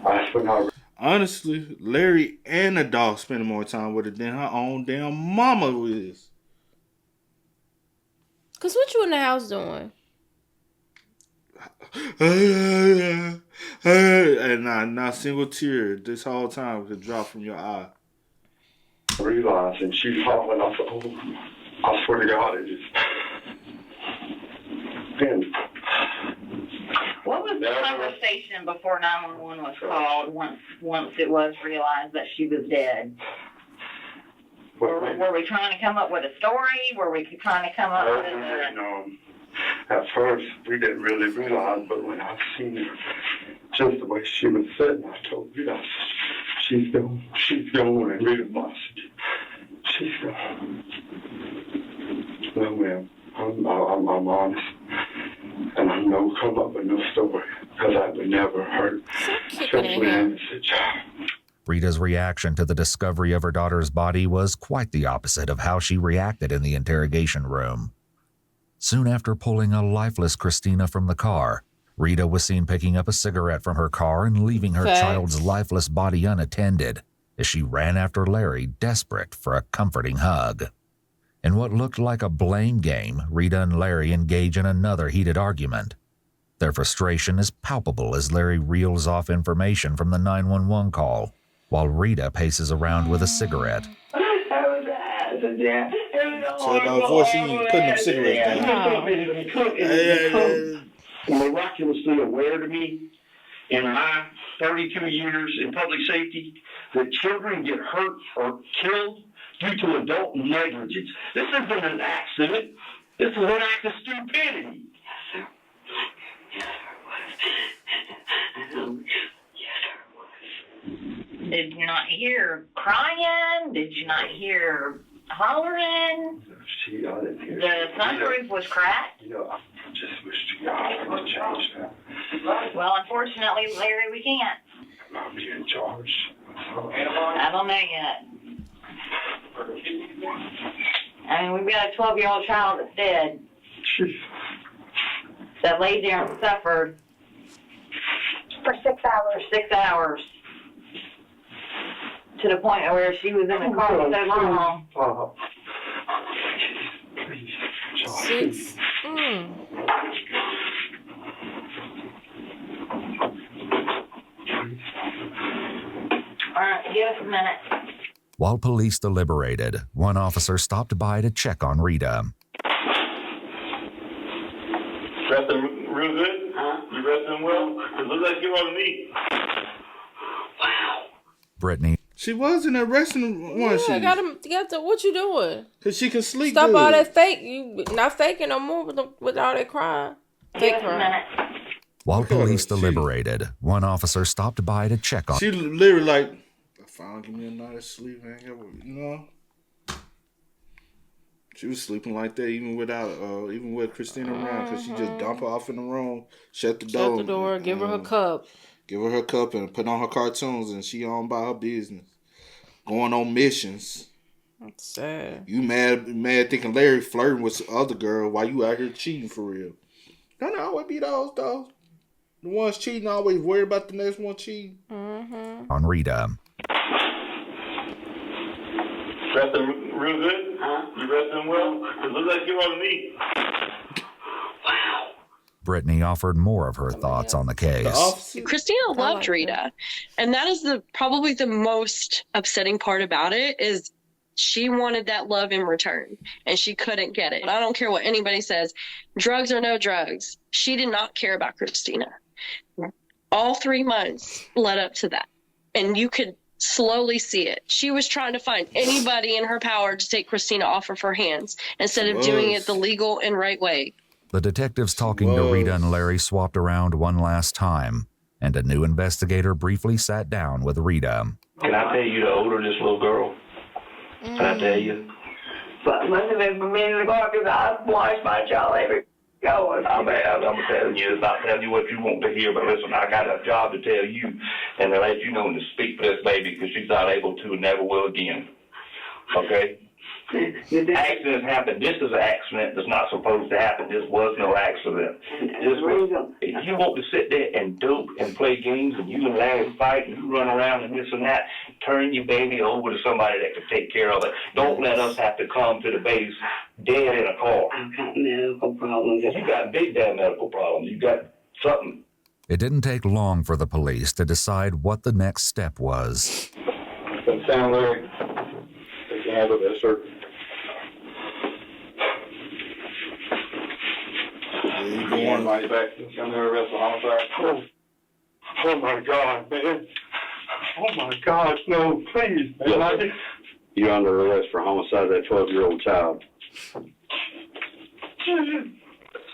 that's when I... Honestly, Larry and the dog spending more time with her than her own damn mama is. Cause what you in the house doing? And not a single tear this whole time could drop from your eye. I realized, and she falling off the hole. I swear to God, it just... Man. What was the conversation before 911 was called once it was realized that she was dead? Were we trying to come up with a story? Were we trying to come up with a... No. At first, we didn't really realize, but when I seen her, just the way she was sitting, I told Rita, she's gone, and Rita lost it. She's gone. No, ma'am, I'm honest, and I'm no come up with no story, because I would never hurt, especially as a child. Rita's reaction to the discovery of her daughter's body was quite the opposite of how she reacted in the interrogation room. Soon after pulling a lifeless Christina from the car, Rita was seen picking up a cigarette from her car and leaving her child's lifeless body unattended as she ran after Larry, desperate for a comforting hug. In what looked like a blame game, Rita and Larry engage in another heated argument. Their frustration is palpable as Larry reels off information from the 911 call, while Rita paces around with a cigarette. So the voice, she putting them cigarettes down. Miraculously aware to me in my 32 years in public safety that children get hurt or killed due to adult negligence. This isn't an accident. This is an act of stupidity. Did you not hear crying? Did you not hear hollering? I didn't hear The sunroof was cracked? I just wish to God I could change that. Well, unfortunately, Larry, we can't. I'll be in charge. I don't know yet. I mean, we've got a 12-year-old child that's dead. That laid there and suffered for 6 hours. 6 hours. To the point where she was in the car for so long. Six. All right, give us a minute. While police deliberated, one officer stopped by to check on Rita. Resting real good? Huh? You resting well? It looks like you're on the knee. Brittany. She was in that resting one. Yeah, got to, what you doing? Because she can sleep Stop good. all that fake. You not faking no more with all that crying. Fake crying. While police deliberated, one officer stopped by to check on. She literally like, I finally give me a night's sleep, She was sleeping like that even with Christina around, because she just dump her off in the room, shut the door, give her her cup. Give her her cup and put on her cartoons, and she on by her business. Going on missions. That's sad. You mad thinking Larry flirting with some other girl while you out here cheating for real. Don't always be those, though. The ones cheating always worried about the next one cheating. On Rita. Resting real good? Huh? You resting well? It looks like you're on the knee. Brittany offered more of her thoughts on the case. Christina loved Rita. And that is probably the most upsetting part about it is she wanted that love in return and she couldn't get it. I don't care what anybody says. Drugs or no drugs. She did not care about Christina. All 3 months led up to that. And you could slowly see it. She was trying to find anybody in her power to take Christina off of her hands instead of doing it the legal and right way. The detectives talking to Rita and Larry swapped around one last time, and a new investigator briefly sat down with Rita. Can I tell you the older this little girl? Can I tell you? But must have been for me in the car because I wash my child every hour. I'm telling you, it's not telling you what you want to hear, but listen, I got a job to tell you and to let you know and to speak for this baby because she's not able to and never will again. Okay? Accidents happen. This is an accident that's not supposed to happen. This was no accident. If you want to sit there and dope and play games and you and Larry fight and you run around and this and that, turn your baby over to somebody that can take care of it. Don't let us have to come to the base dead in a car. I've got medical problems. You got big damn medical problems. You got something. It didn't take long for the police to decide what the next step was. Doesn't sound Larry. They can handle this, sir. Going right back. Come here, arrest for homicide. Oh my God, man. Oh my God, no, please, man. Yes, you're under arrest for homicide of that 12-year-old child.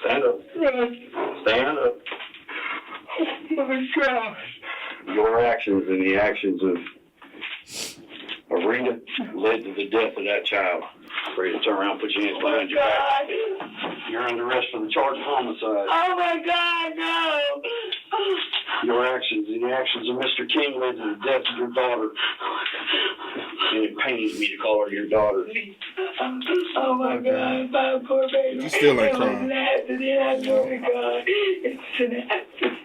Stand up. Stand up. Oh my God. Your actions and the actions of Rita led to the death of that child. Rita, turn around, put your hands behind your back. You're under arrest for the charge of homicide. Oh my God, no! Your actions and the actions of Mr. King led to the death of your daughter. And it pains me to call her your daughter. Oh my God, my poor baby. You still ain't crying. It was an accident, I swear to God. It's an accident.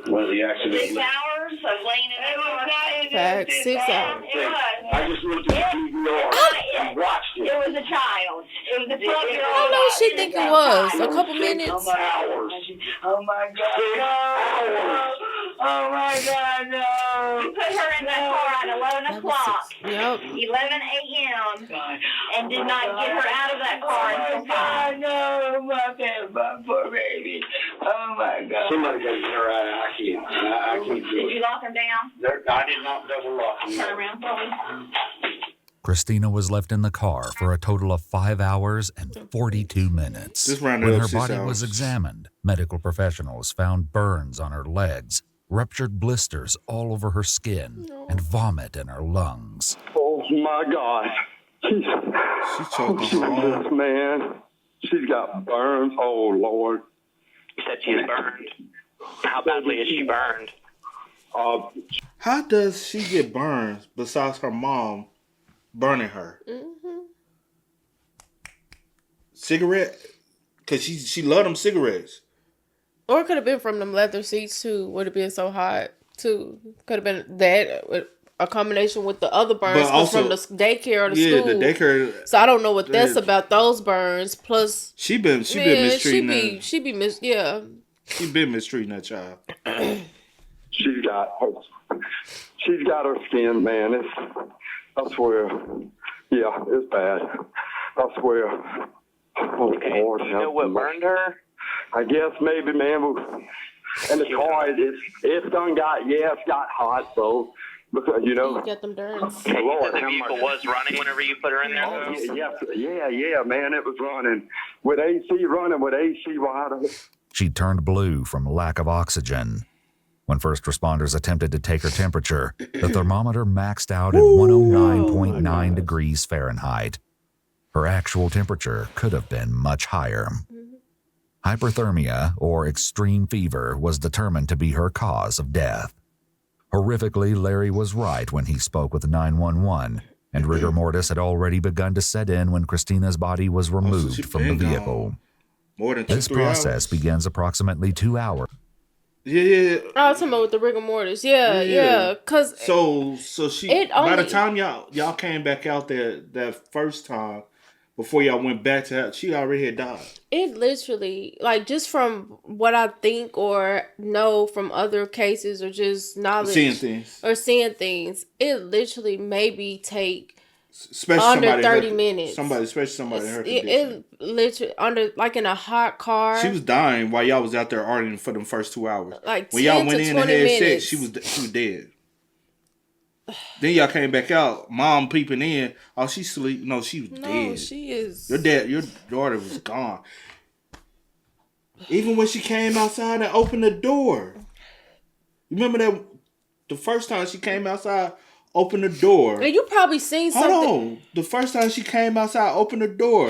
Well, the accident. 6 hours of laying in the car. Facts, 6 hours. It was. I just looked at the DVR and watched it. It was a child. It was a 12-year-old. How long she think it was? A couple minutes? Hours. Oh my God, no! Oh my God, no! You put her in that car at 11 o'clock. Yep. 11 a.m. and did not get her out of that car until 5. God, no! My poor baby. Oh my God. Somebody got to get her out. I can't. I can't do Did it. you lock her down? I did not double lock them. Turn around, please. Christina was left in the car for a total of 5 hours and 42 minutes. Just round it When up her 6 body hours. was examined, medical professionals found burns on her legs, ruptured blisters all over her skin, and vomit in her lungs. Oh my God. She choked She's on her arm. man. She's got burns. Oh Lord. You said she's burned. How badly is she burned? How does she get burns besides her mom burning her? Cigarette? Because she loved them cigarettes. Or it could have been from them leather seats too. Would have been so hot too. Could have been that. A combination with the other burns from the daycare or the school. Yeah, the daycare. So I don't know what that's about. Those burns plus She been mistreating that. She been mistreating that child. She's got her skin, man. I swear. Yeah, it's bad. I swear. Oh, Okay. Lord, Do you know what burned her? I guess maybe, man. And the car, it's got hot, so because You got them dirts. Okay, you Lord, said the vehicle was running whenever you put her in there? Oh, yeah, man, it was running with AC wide open. She turned blue from lack of oxygen. When first responders attempted to take her temperature, the thermometer maxed out at 109.9 degrees Fahrenheit. Her actual temperature could have been much higher. Hyperthermia, or extreme fever, was determined to be her cause of death. Horrifically, Larry was right when he spoke with 911, and rigor mortis had already begun to set in when Christina's body was removed from the vehicle. More than this process begins approximately 2 hours. Yeah. I was talking about with the rigor mortis. Yeah. Cause so she by the time y'all came back out there that first time, before y'all went back to her, she already had died. It literally, like, just from what I think or know from other cases or just knowledge. Seeing things. It literally maybe take under 30 minutes. Especially somebody in her condition. It literally, like in a hot car. She was dying while y'all was out there arguing for them first 2 hours. Like when 10 y'all went to in 20 and had minutes. sex, she was dead. Then y'all came back out, mom peeping in. Oh, she sleep. No, she was dead. No, she is. Your daughter was gone. Even when she came outside and opened the door. Remember that the first time she came outside, opened the door. And you probably seen something. Hold on. The first time she came outside, opened the door,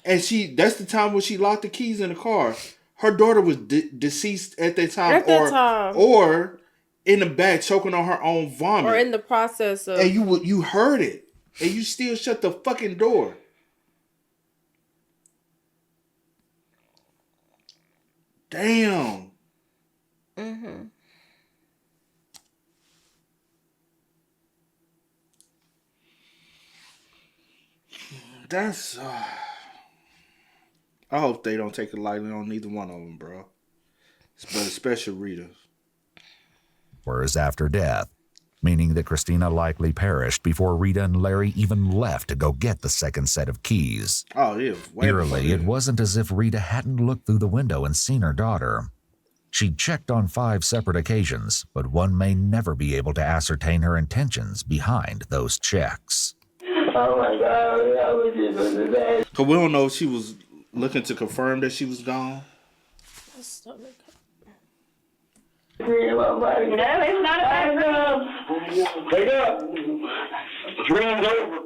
and that's the time when she locked the keys in the car. Her daughter was deceased at that time. Or in the back choking on her own vomit. Or in the process of... And you heard it. And you still shut the fucking door. Damn. Mm-hmm. That's... I hope they don't take it lightly on neither one of them, bro. But especially Rita. Hours after death, meaning that Christina likely perished before Rita and Larry even left to go get the second set of keys. Oh, yeah. Eerily, it wasn't as if Rita hadn't looked through the window and seen her daughter. She'd checked on 5 separate occasions, but one may never be able to ascertain her intentions behind those checks. Oh my God, that was just the best. Because we don't know if she was looking to confirm that she was gone. No, it's not a bathroom. Wake up. The dream's over.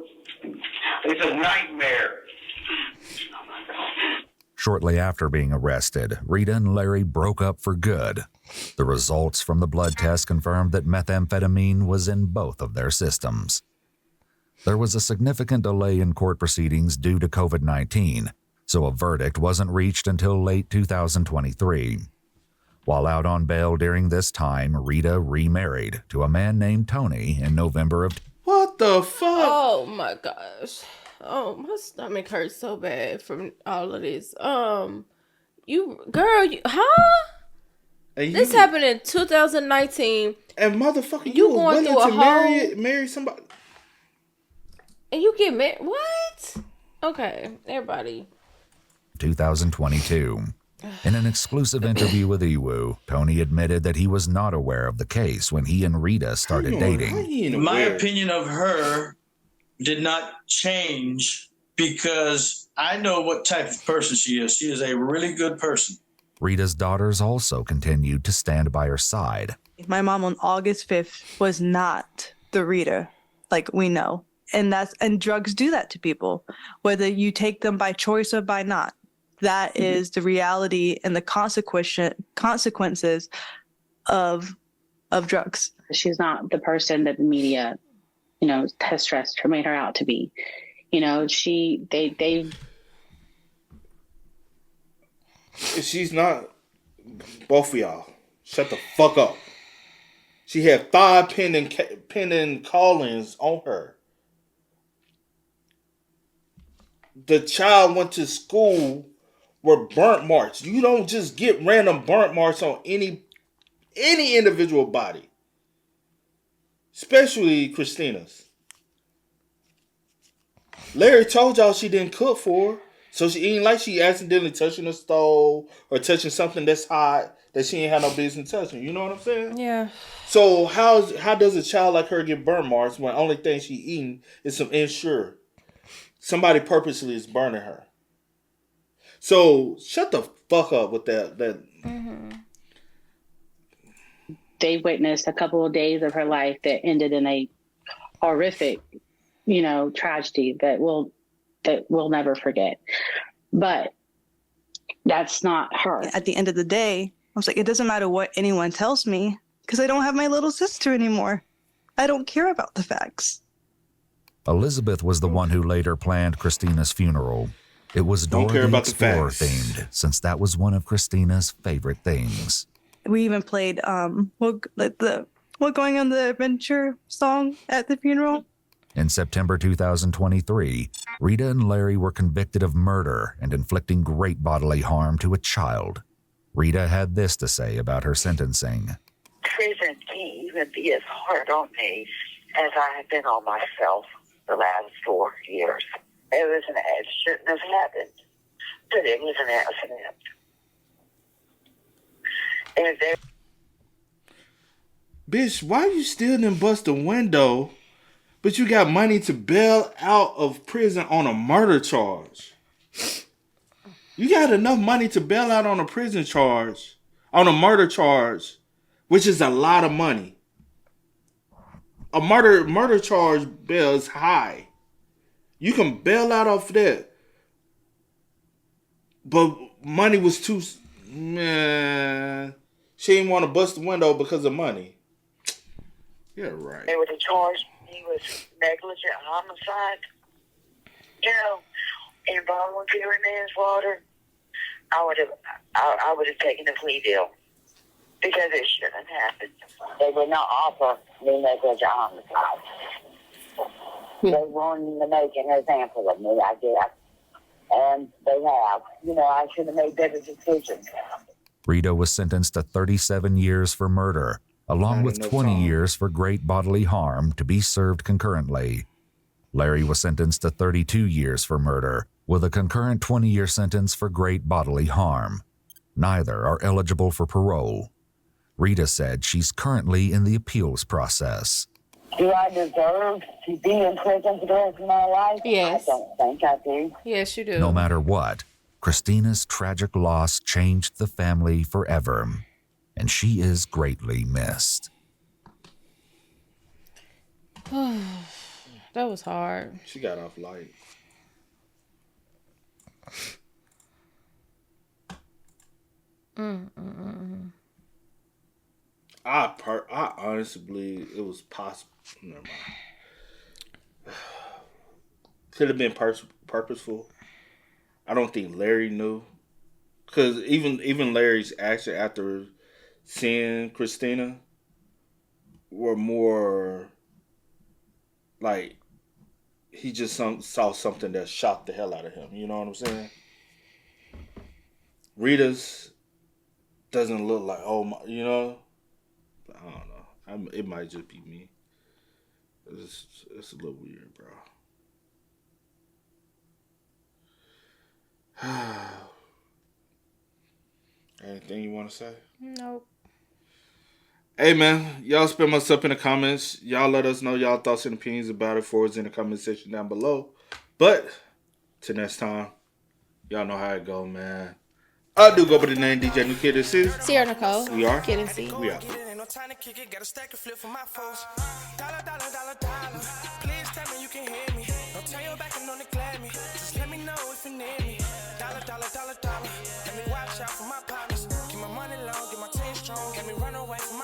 It's a nightmare. Shortly after being arrested, Rita and Larry broke up for good. The results from the blood test confirmed that methamphetamine was in both of their systems. There was a significant delay in court proceedings due to COVID-19, so a verdict wasn't reached until late 2023. While out on bail during this time, Rita remarried to a man named Tony in November of... What the fuck? Oh my gosh. Oh, my stomach hurts so bad from all of this. Huh? This happened in 2019. And motherfucker, you going through a marry somebody. And you get married? What? Okay, everybody. 2022. In an exclusive interview with Iwu, Tony admitted that he was not aware of the case when he and Rita started dating. My opinion of her did not change because I know what type of person she is. She is a really good person. Rita's daughters also continued to stand by her side. My mom on August 5th was not the Rita, like we know. And drugs do that to people, whether you take them by choice or by not. That is the reality and the consequences of drugs. She's not the person that the media, has stressed or made her out to be. She's not. Both of y'all, shut the fuck up. She had 5 pending call-ins on her. The child went to school with burnt marks. You don't just get random burnt marks on any individual body, especially Christina's. Larry told y'all she didn't cook for her. So she ain't like she accidentally touching the stove or touching something that's hot that she ain't had no business touching. You know what I'm saying? Yeah. So how does a child like her get burn marks when the only thing she eating is some Ensure? Somebody purposely is burning her. So shut the fuck up with that. Mm-hmm. They witnessed a couple of days of her life that ended in a horrific, tragedy that we'll never forget. But that's not her. At the end of the day, I was like, it doesn't matter what anyone tells me because I don't have my little sister anymore. I don't care about the facts. Elizabeth was the one who later planned Christina's funeral. It was Dora the Explorer themed, since that was one of Christina's favorite things. We even played what Going on the Adventure song at the funeral. In September 2023, Rita and Larry were convicted of murder and inflicting great bodily harm to a child. Rita had this to say about her sentencing. Prison can't even be as hard on me as I have been on myself the last 4 years. It shouldn't have happened, but it was an accident. Bitch, why you still didn't bust the window, but you got money to bail out of prison on a murder charge? You got enough money to bail out on a prison charge, on a murder charge, which is a lot of money. A murder charge bail is high. You can bail out off that. But money was too... Man, she didn't want to bust the window because of money. Yeah, right. They would have charged me with negligent homicide. Involuntary manslaughter. I would have taken a plea deal because it shouldn't have happened. They would not offer me negligent homicide. They wanted to make an example of me, I guess. And they have. I should have made better decisions. Rita was sentenced to 37 years for murder, along with 20 years for great bodily harm to be served concurrently. Larry was sentenced to 32 years for murder, with a concurrent 20-year sentence for great bodily harm. Neither are eligible for parole. Rita said she's currently in the appeals process. Do I deserve to be in prison for the rest of my life? Yes. I don't think I do. Yes, you do. No matter what, Christina's tragic loss changed the family forever, and she is greatly missed. That was hard. She got off light. I honestly believe it was possible. Never mind. Could have been purposeful. I don't think Larry knew, because even Larry's action after seeing Christina were more like he just saw something that shocked the hell out of him. You know what I'm saying? Rita's doesn't look like, oh my, I don't know. It might just be me. It's a little weird, bro. Anything you want to say? Nope. Hey, man. Y'all spam us up in the comments. Y'all let us know y'all thoughts and opinions about it for us in the comment section down below. But, till next time, y'all know how it go, man. I do go by the name DJ New Kid. This is Sierra Nicole. We are Kid and C. We are. Time to kick it, got a stack of flip for my foes. Dollar. Please tell me you can hear me. Don't turn your back and don't neglect me. Just let me know if you need me. Dollar. Let me watch out for my partners. Keep my money low, get my team strong. Let me run away from